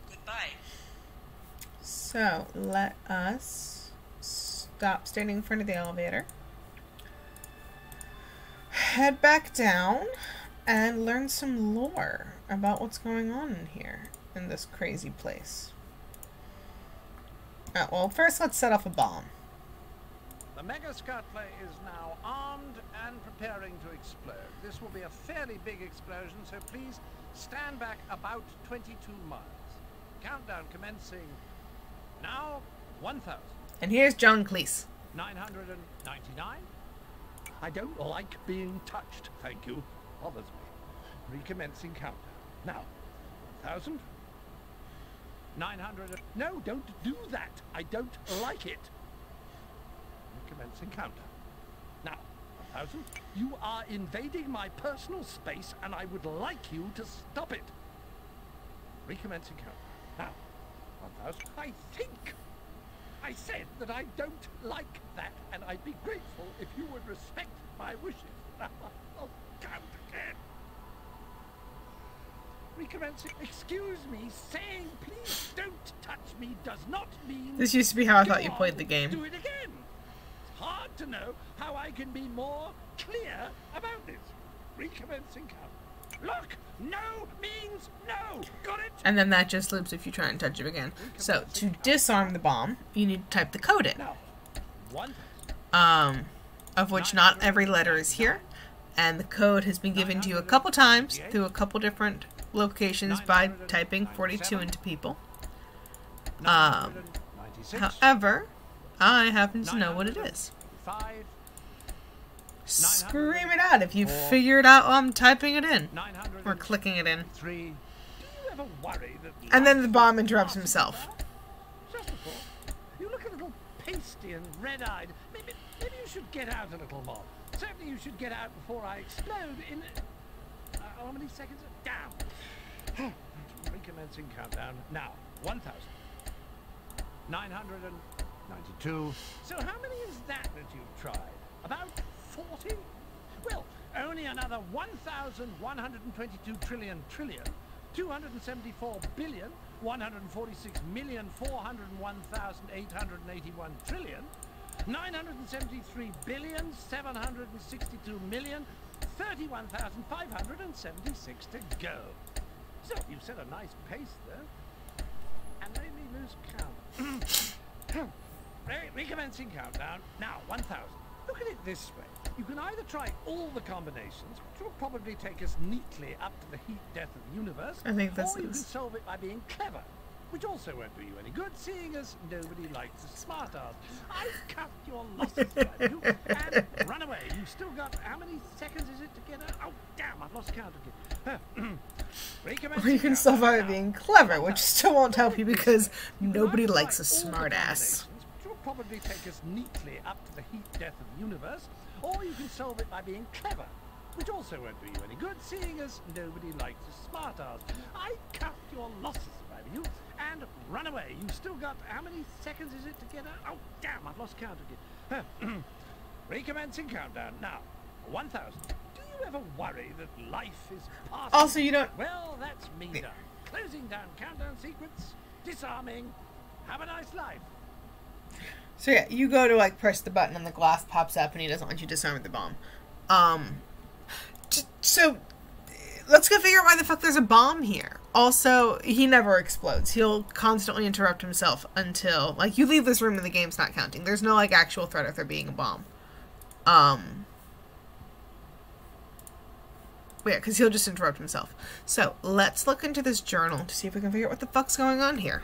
Goodbye. So, let us stop standing in front of the elevator. Head back down and learn some lore about what's going on in here, in this crazy place. Well, first let's set off a bomb. The Mega Scutler is now armed and preparing to explode. This will be a fairly big explosion, so please stand back about 22 miles. Countdown commencing now. 1,000. And here's John Cleese. 999. I don't like being touched, thank you. Bothers me. Recommencing countdown. Now, 1,000. 900. No, don't do that. I don't like it. Recommencing countdown. Now, 1,000. You are invading my personal space, and I would like you to stop it. Recommencing countdown. Now, 1,000. I think I said that I don't like that, and I'd be grateful if you would respect my wishes. I'll count again. Recommencing. Excuse me, saying please don't touch me does not mean... This used to be how I thought you played the game. Do it again. It's hard to know how I can be more clear about this. Recommencing count. Look, no means no. Got it? And then that just loops if you try and touch it again. So, to disarm the bomb, you need to type the code in. Now, 1. Of which not every letter is here. And the code has been given to you a couple times through a couple different locations by typing 42 into people. However, I happen to know what it is. Scream it out if you figure it out while I'm typing it in. Or clicking it in. And then the bomb interrupts himself. Just a thought. You look a little pasty and red-eyed. Maybe you should get out a little more. Certainly you should get out before I explode in... how many seconds? Damn. Recommencing countdown. Now, 1,000. 992. So how many is that you've tried? About 40? Well, only another 1,122 trillion, 274 billion, 146,401,881 trillion, 973 billion, 762 million, 31,576 to go. So you've set a nice pace there. And made me lose count. Recommencing countdown. Now, 1,000. Look at it this way. You can either try all the combinations, which will probably take us neatly up to the heat death of the universe, I think this or you can is... solve it by being clever, which also won't do you any good, seeing as nobody likes a smart ass. I've cut your losses, you, and run away. You've still got, how many seconds is it to get out? Oh, damn, I've lost count again. Or you can solve it by being clever, which still won't help you because nobody likes a smart ass. Which will probably take us neatly up to the heat death of the universe, or you can solve it by being clever, which also won't do you any good, seeing as nobody likes a smart ass. I cut your losses, you, and run away. You've still got, how many seconds is it to get out? Oh, damn, I've lost count again. Recommencing countdown. Now, 1,000. Do you ever worry that life is passing? Also, you don't... Well, that's me done. Closing down countdown sequence, disarming. Have a nice life. So yeah, you go to like press the button and the glass pops up and he doesn't want you to disarm the bomb. So let's go figure out why the fuck there's a bomb here. Also, he never explodes. He'll constantly interrupt himself until, like, you leave this room and the game's not counting. There's no, like, actual threat of there being a bomb. Yeah, because he'll just interrupt himself. So, let's look into this journal to see if we can figure out what the fuck's going on here.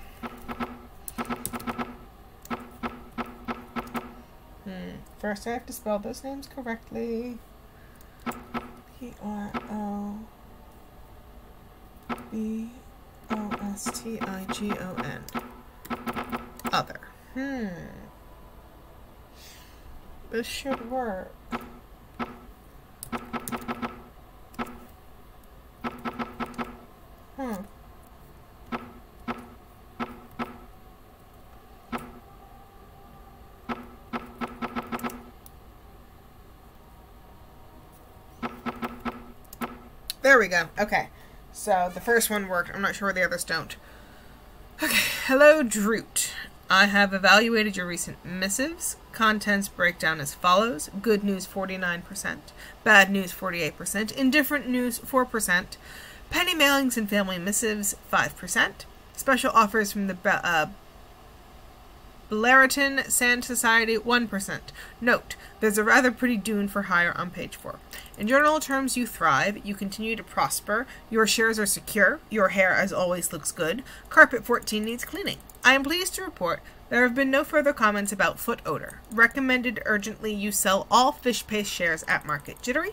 First, I have to spell those names correctly. P-R-O-B-O-S-T-I-G-O-N. Other. This should work. There we go. Okay. So, the first one worked. I'm not sure where the others don't. Okay. Hello, Droot. I have evaluated your recent missives. Contents break down as follows. Good news, 49%. Bad news, 48%. Indifferent news, 4%. Penny mailings and family missives, 5%. Special offers from the Blariton Sand Society, 1%. Note, there's a rather pretty dune for hire on page 4. In general terms, you thrive, you continue to prosper, your shares are secure, your hair as always looks good, carpet 14 needs cleaning. I am pleased to report there have been no further comments about foot odor. Recommended urgently you sell all fish paste shares at market. Jittery?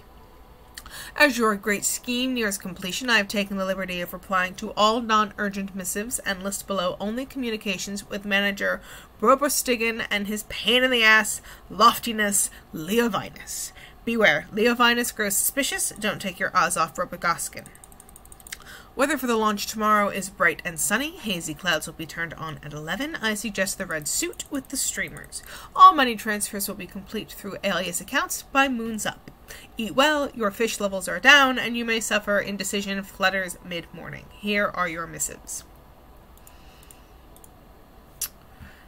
As your great scheme nears completion, I have taken the liberty of replying to all non-urgent missives and list below only communications with manager Robostigan and his pain-in-the-ass loftiness Leovinus. Beware, Leovinus grows suspicious. Don't take your eyes off Robogoskin. Weather for the launch tomorrow is bright and sunny. Hazy clouds will be turned on at 11. I suggest the red suit with the streamers. All money transfers will be complete through alias accounts by moons up. Eat well, your fish levels are down, and you may suffer indecision flutters mid-morning. Here are your missives.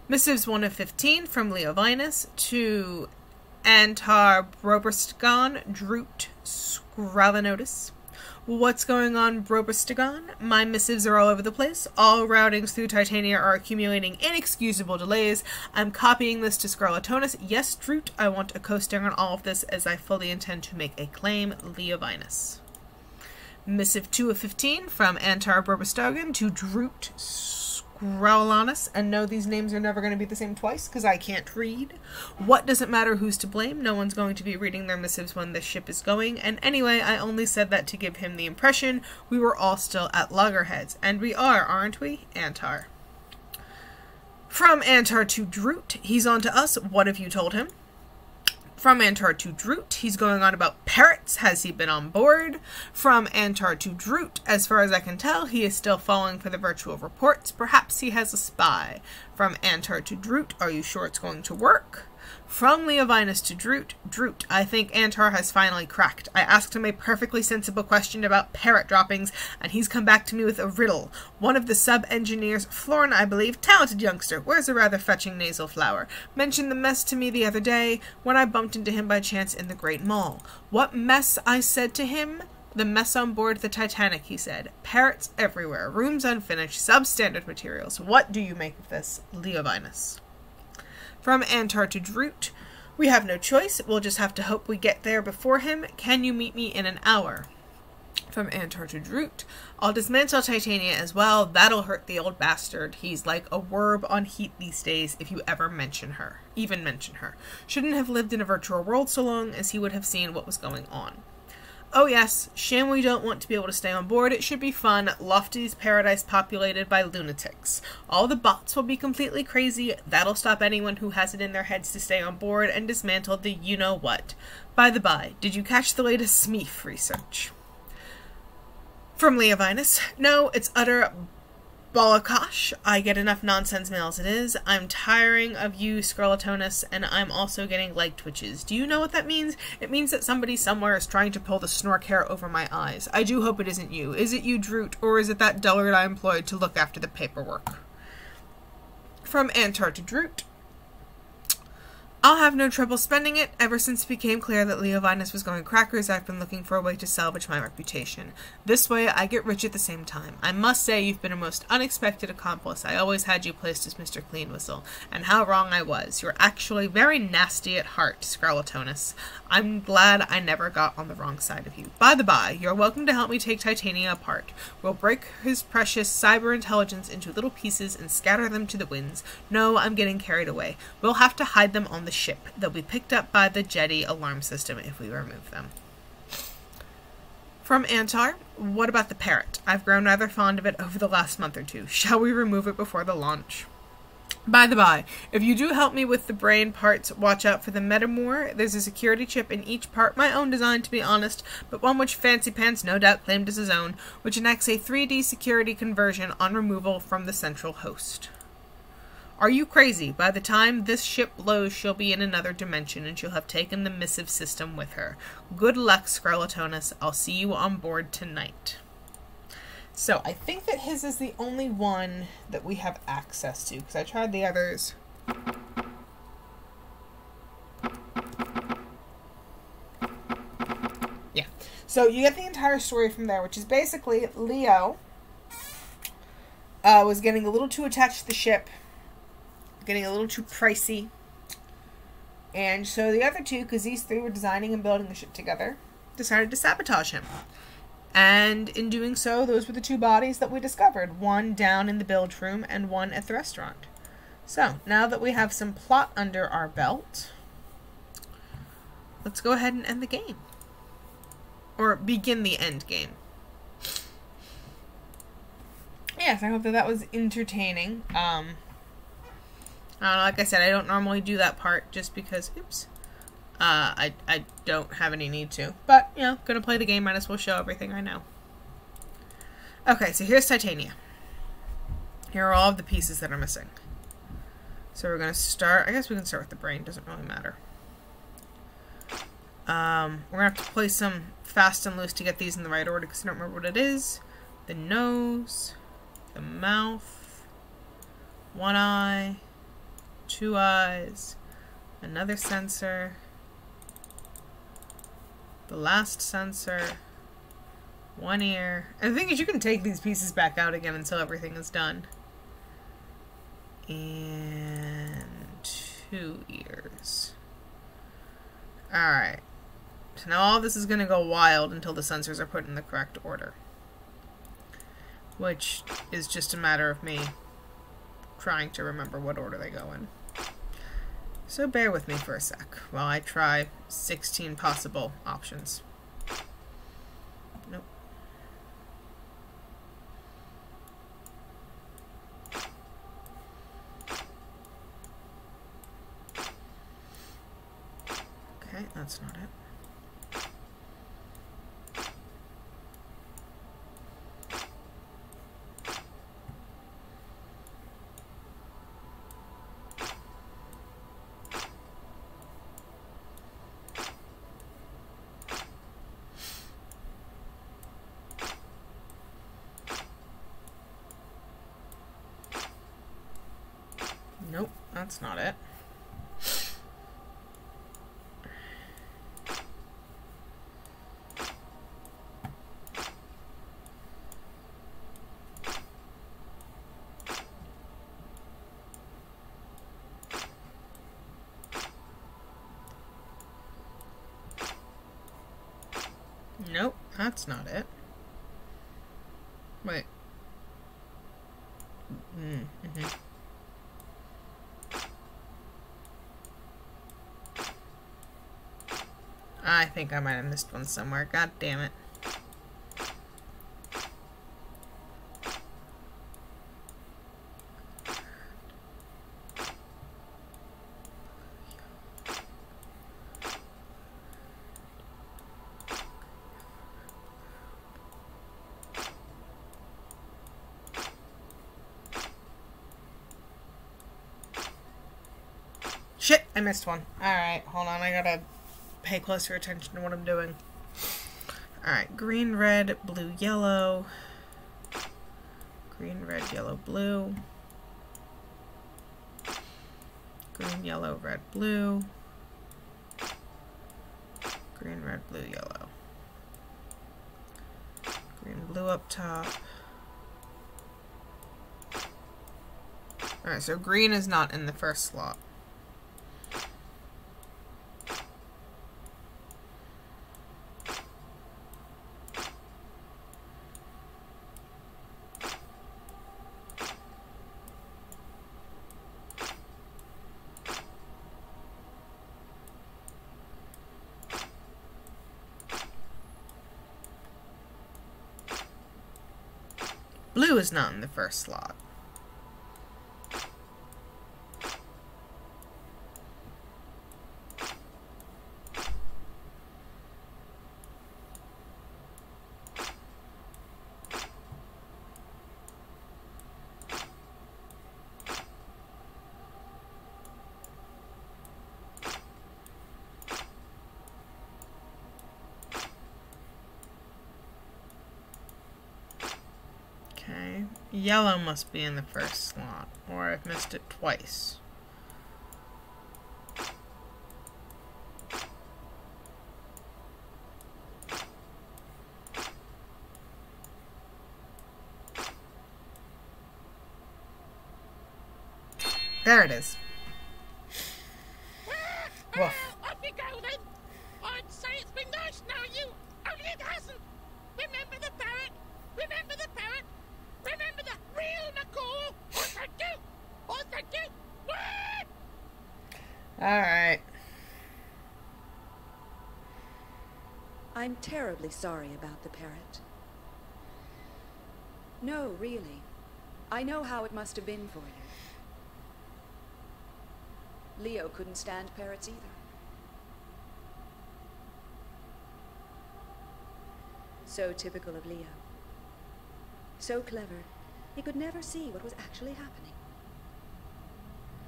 Missives 1 of 15 from Leovinus to Antar Broberstagon, Droot Scralinotus. What's going on, Broberstagon? My missives are all over the place. All routings through Titania are accumulating inexcusable delays. I'm copying this to Scarlatonus. Yes, Droot, I want a co-star on all of this as I fully intend to make a claim. Leovinus. Missive 2 of 15 from Antar Broberstagon to Droot Growlanus, and no, these names are never going to be the same twice, because I can't read. What does it matter who's to blame? No one's going to be reading their missives when this ship is going, and anyway, I only said that to give him the impression we were all still at loggerheads. And we are, aren't we? Antar. From Antar to Droot, he's on to us. What have you told him? From Antar to Droot, he's going on about parrots. Has he been on board? From Antar to Droot, as far as I can tell, he is still falling for the virtual reports. Perhaps he has a spy. From Antar to Droot, are you sure it's going to work? From Leovinus to Droot, Droot, I think Antar has finally cracked. I asked him a perfectly sensible question about parrot droppings, and he's come back to me with a riddle. One of the sub-engineers, Florin, I believe, talented youngster, wears a rather fetching nasal flower, mentioned the mess to me the other day when I bumped into him by chance in the Great Mall. What mess, I said to him? The mess on board the Titanic, he said. Parrots everywhere, rooms unfinished, substandard materials. What do you make of this? Leovinus. From Antar to Droot, we have no choice. We'll just have to hope we get there before him. Can you meet me in an hour? From Antar to Droot, I'll dismantle Titania as well. That'll hurt the old bastard. He's like a worm on heat these days if you ever mention her. Even mention her. Shouldn't have lived in a virtual world so long as he would have seen what was going on. Oh yes, shame we don't want to be able to stay on board. It should be fun. Lofty's paradise populated by lunatics. All the bots will be completely crazy. That'll stop anyone who has it in their heads to stay on board and dismantle the you-know-what. By the by, did you catch the latest Smeef research? From Leovinus, no, it's utter Balakash. I get enough nonsense mail as it is. I'm tiring of you, Scarlatonus, and I'm also getting leg twitches. Do you know what that means? It means that somebody somewhere is trying to pull the snork hair over my eyes. I do hope it isn't you. Is it you, Droot, or is it that dullard I employed to look after the paperwork? From Antar to Droot. I'll have no trouble spending it. Ever since it became clear that Leovinus was going crackers, I've been looking for a way to salvage my reputation. This way, I get rich at the same time. I must say you've been a most unexpected accomplice. I always had you placed as Mr. Clean Whistle, and how wrong I was. You're actually very nasty at heart, Scarlatonus. I'm glad I never got on the wrong side of you. By the by, you're welcome to help me take Titania apart. We'll break his precious cyber intelligence into little pieces and scatter them to the winds. No, I'm getting carried away. We'll have to hide them on the ship. They'll be picked up by the jetty alarm system if we remove them. From Antar, what about the parrot? I've grown rather fond of it over the last month or two. Shall we remove it before the launch? By the by, if you do help me with the brain parts, watch out for the Metamor. There's a security chip in each part, my own design to be honest, but one which Fancy Pants no doubt claimed as his own, which enacts a 3D security conversion on removal from the central host. Are you crazy? By the time this ship blows, she'll be in another dimension, and she'll have taken the missive system with her. Good luck, Scarlatonus. I'll see you on board tonight. So, I think that his is the only one that we have access to, because I tried the others. Yeah. So, you get the entire story from there, which is basically Leo was getting a little too attached to the ship, getting a little too pricey. And so the other two, because these three were designing and building the ship together, decided to sabotage him. And in doing so, those were the two bodies that we discovered. One down in the bilge room and one at the restaurant. So, now that we have some plot under our belt, let's go ahead and end the game. Or begin the end game. Yes, I hope that was entertaining. Like I said, I don't normally do that part just because, oops, I don't have any need to. But, you know, gonna play the game, might as well show everything I know. Okay, so here's Titania. Here are all of the pieces that are missing. So we're gonna start, I guess we can start with the brain, doesn't really matter. We're gonna have to place some fast and loose to get these in the right order because I don't remember what it is. The nose, the mouth, one eye, two eyes, another sensor, the last sensor, one ear. And the thing is, you can take these pieces back out again until everything is done. And two ears. Alright. So now all this is going to go wild until the sensors are put in the correct order. Which is just a matter of me trying to remember what order they go in. So bear with me for a sec while I try 16 possible options. Nope. Okay, that's not it. Nope, that's not it. Nope, that's not it. Wait. Mm-hmm. I think I might have missed one somewhere. God damn it. Shit, I missed one. Alright, hold on, I gotta pay closer attention to what I'm doing. Alright, green, red, blue, yellow. Green, red, yellow, blue. Green, yellow, red, blue. Green, red, blue, yellow. Green, blue up top. Alright, so green is not in the first slot. Blue is not in the first slot. Okay, yellow must be in the first slot, or I've missed it twice. There it is. Woof. Off you go then. I'd say it's been nice knowing you, only it hasn't. Remember the parrot? Remember the parrot? Remember the real McCall? Oh, thank you! Oh, thank you! Alright. I'm terribly sorry about the parrot. No, really. I know how it must have been for you. Leo couldn't stand parrots either. So typical of Leo. So clever, he could never see what was actually happening.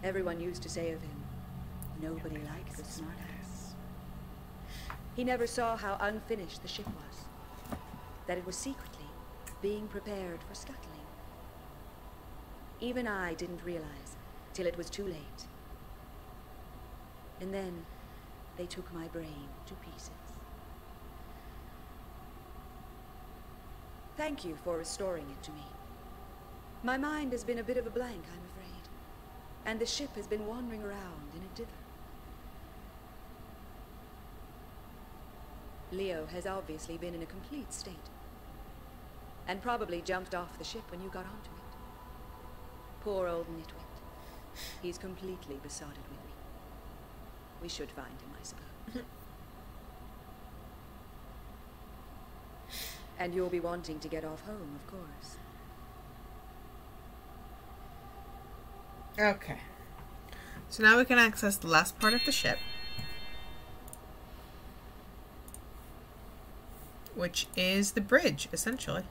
Everyone used to say of him, nobody likes a smartass. He never saw how unfinished the ship was, that it was secretly being prepared for scuttling. Even I didn't realize till it was too late. And then they took my brain to pieces. Thank you for restoring it to me. My mind has been a bit of a blank, I'm afraid, and the ship has been wandering around in a dither. Leo has obviously been in a complete state, and probably jumped off the ship when you got onto it. Poor old nitwit. He's completely besotted with me. We should find him, I suppose. And you'll be wanting to get off home, of course. Okay. So now we can access the last part of the ship, which is the bridge, essentially.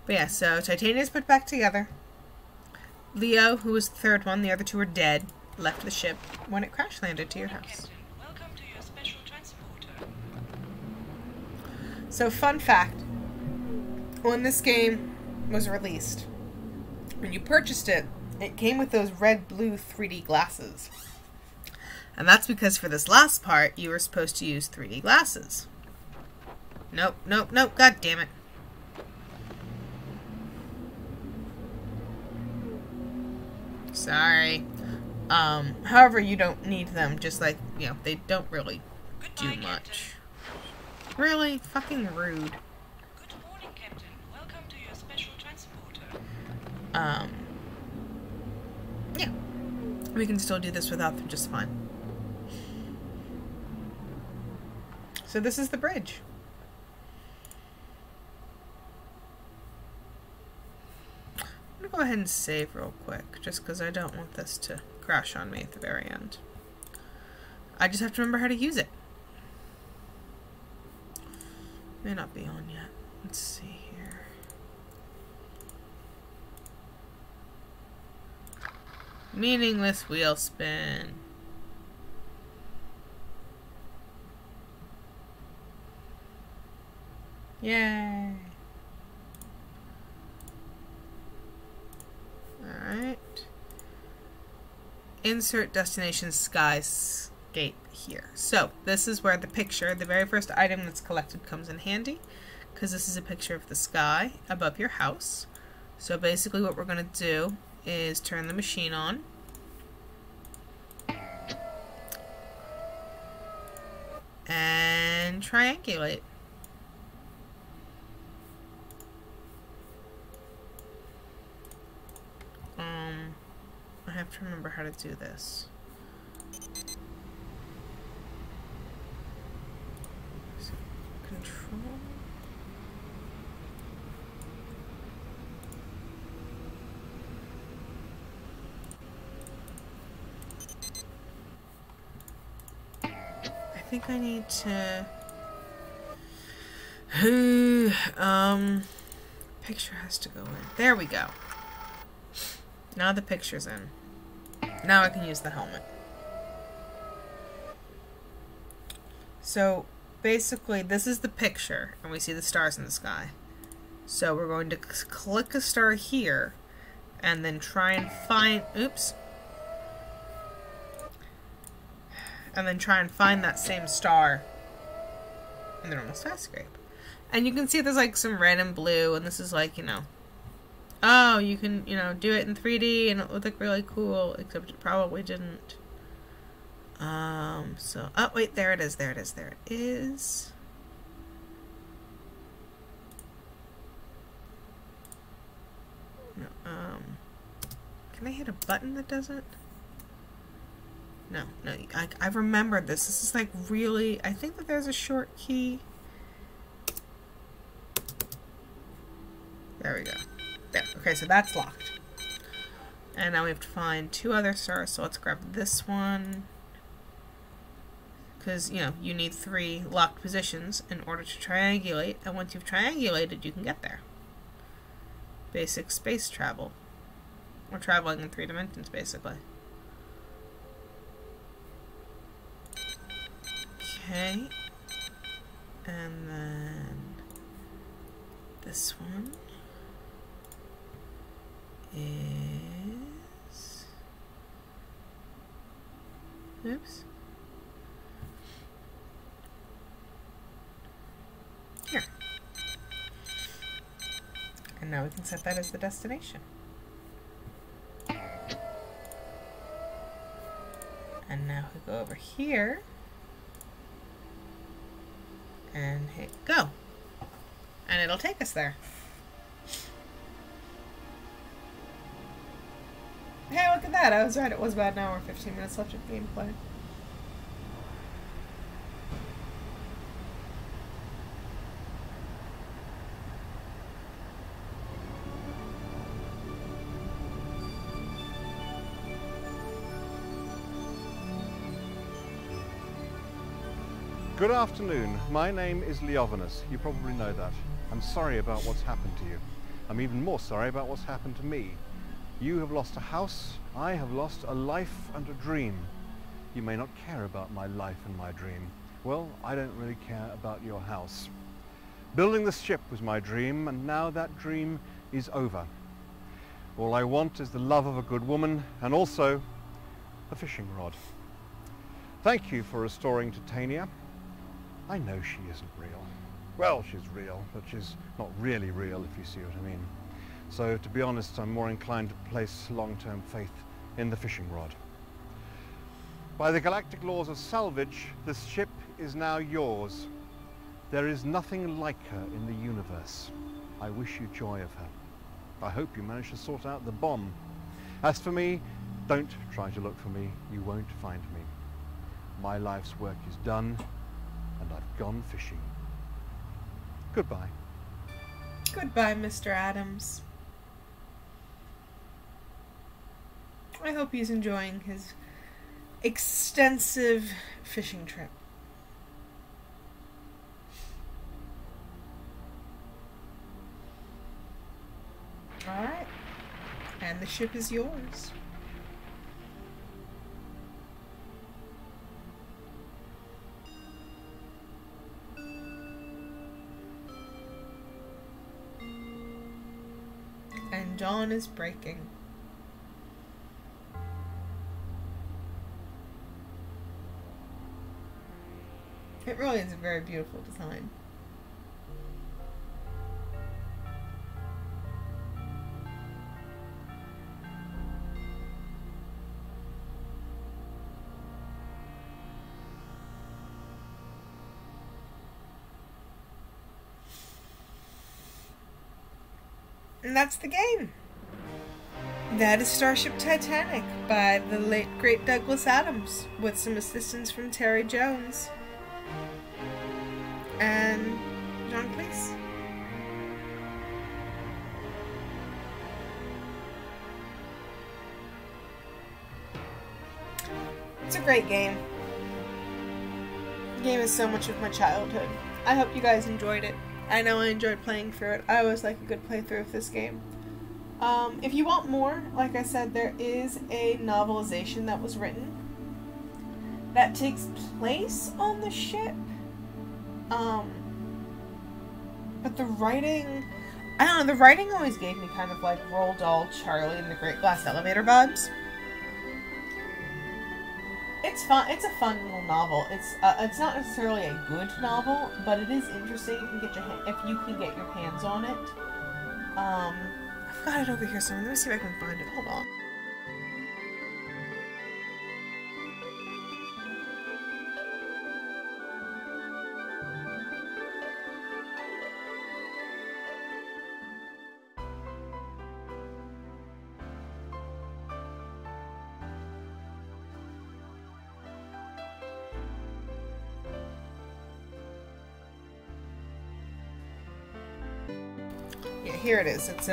But yeah, so Titania's put back together. Leo, who was the third one, the other two were dead, left the ship when it crash landed to your house. Welcome to your special transporter. So, fun fact, when this game was released, when you purchased it, it came with those red-blue 3D glasses. And that's because for this last part, you were supposed to use 3D glasses. Nope, nope, nope, god damn it. Sorry. However, you don't need them, just like, you know, they don't really do much. Really? Fucking rude. Good morning, Captain. Welcome to your special transporter. Yeah. We can still do this without them just fine. So this is the bridge. I'm gonna go ahead and save real quick, just because I don't want this to crash on me at the very end. I just have to remember how to use it. May not be on yet. Let's see here. Meaningless wheel spin. Yay. Alright. insert destination skyscape here. So this is where the picture, the very first item that's collected, comes in handy, because this is a picture of the sky above your house. So basically what we're going to do is turn the machine on. And triangulate. I have to remember how to do this. So, control. I think I need to... picture has to go in. There we go. Now the picture's in. Now I can use the helmet. So basically this is the picture and we see the stars in the sky. So we're going to click a star here and then try and find, oops. And then try and find that same star in the normal skyscraper. And you can see there's like some red and blue, and this is like, you know, oh, you can, you know, do it in 3D and it would look really cool, except it probably didn't. So, oh, wait, there it is, there it is, there it is. No, can I hit a button that does it? No, no, I remembered this. This is like really, I think that there's a short key. There we go. There. Okay, so that's locked. And now we have to find 2 other stars, so let's grab this one. Because, you know, you need 3 locked positions in order to triangulate, and once you've triangulated, you can get there. Basic space travel. We're traveling in 3 dimensions, basically. Okay. And then this one is, oops, here. And now we can set that as the destination. And now we go over here and hit go. And it'll take us there. Hey, look at that. I was right. It was about an hour and 15 minutes left of gameplay. Good afternoon. My name is Leovanus. You probably know that. I'm sorry about what's happened to you. I'm even more sorry about what's happened to me. You have lost a house. I have lost a life and a dream. You may not care about my life and my dream. Well, I don't really care about your house. Building this ship was my dream, and now that dream is over. All I want is the love of a good woman, and also a fishing rod. Thank you for restoring Titania. I know she isn't real. Well, she's real, but she's not really real, if you see what I mean. So, to be honest, I'm more inclined to place long-term faith in the fishing rod. By the galactic laws of salvage, this ship is now yours. There is nothing like her in the universe. I wish you joy of her. I hope you manage to sort out the bomb. As for me, don't try to look for me. You won't find me. My life's work is done, and I've gone fishing. Goodbye. Goodbye, Mr. Adams. I hope he's enjoying his extensive fishing trip. Alright. And the ship is yours. And dawn is breaking. really is a very beautiful design. And that's the game. That is Starship Titanic by the late great Douglas Adams with some assistance from Terry Jones and John Cleese. It's a great game. The game is so much of my childhood. I hope you guys enjoyed it. I know I enjoyed playing through it. I always like a good playthrough of this game. If you want more, like I said, there is a novelization that was written that takes place on the ship. But the writing, I don't know, the writing always gave me kind of like Roald Dahl, Charlie, and the Great Glass Elevator vibes. It's fun. It's a fun little novel. It's not necessarily a good novel, but it is interesting if you can get your hands on it. I've got it over here somewhere. Let me see if I can find it. Hold on. Yeah, here it is. It's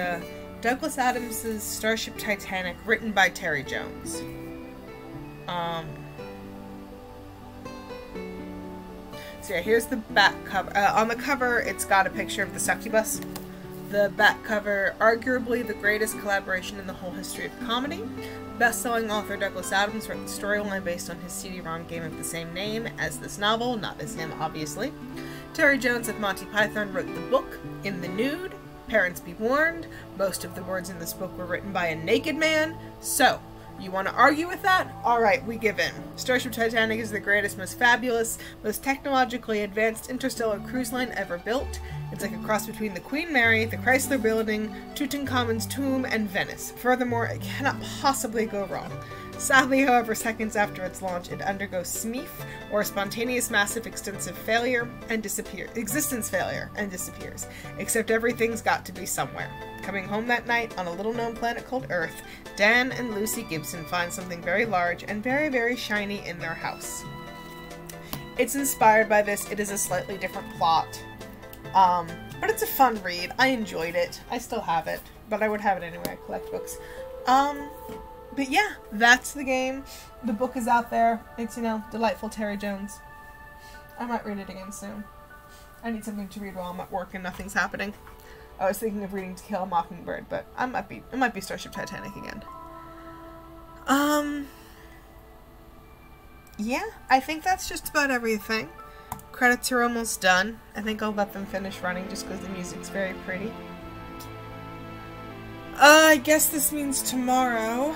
Douglas Adams' Starship Titanic, written by Terry Jones. So yeah, here's the back cover. On the cover, it's got a picture of the succubus. The back cover, arguably the greatest collaboration in the whole history of comedy. Best-selling author Douglas Adams wrote the storyline based on his CD-ROM game of the same name as this novel, not as him, obviously. Terry Jones of Monty Python wrote the book, In the Nude. Parents be warned, most of the words in this book were written by a naked man. So, you want to argue with that? Alright, we give in. Starship Titanic is the greatest, most fabulous, most technologically advanced interstellar cruise line ever built. It's like a cross between the Queen Mary, the Chrysler Building, Tutankhamun's tomb, and Venice. Furthermore, it cannot possibly go wrong. Sadly, however, seconds after its launch, it undergoes SMEF, or spontaneous massive existence failure, and disappears. Except everything's got to be somewhere. Coming home that night on a little-known planet called Earth, Dan and Lucy Gibson find something very large and very, very shiny in their house. It's inspired by this. It is a slightly different plot. But it's a fun read. I enjoyed it. I still have it, but I would have it anyway. I collect books. But yeah, that's the game. The book is out there. It's, you know, delightful Terry Jones. I might read it again soon. I need something to read while I'm at work and nothing's happening. I was thinking of reading To Kill a Mockingbird, but it might be Starship Titanic again. Yeah, I think that's just about everything. Credits are almost done. I think I'll let them finish running just because the music's very pretty. I guess this means tomorrow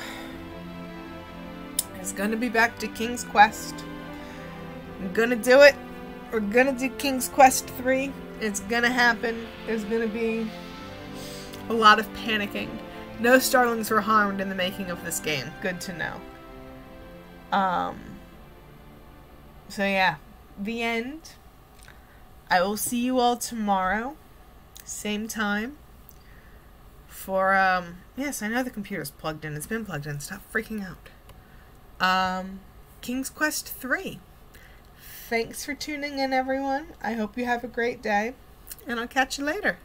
is gonna be back to King's Quest. I'm gonna do it. We're gonna do King's Quest 3. It's gonna happen. There's gonna be a lot of panicking. No starlings were harmed in the making of this game. Good to know. So yeah, the end. I will see you all tomorrow. Same time. For, yes, I know the computer's plugged in. It's been plugged in. Stop freaking out. King's Quest 3. Thanks for tuning in, everyone. I hope you have a great day, and I'll catch you later.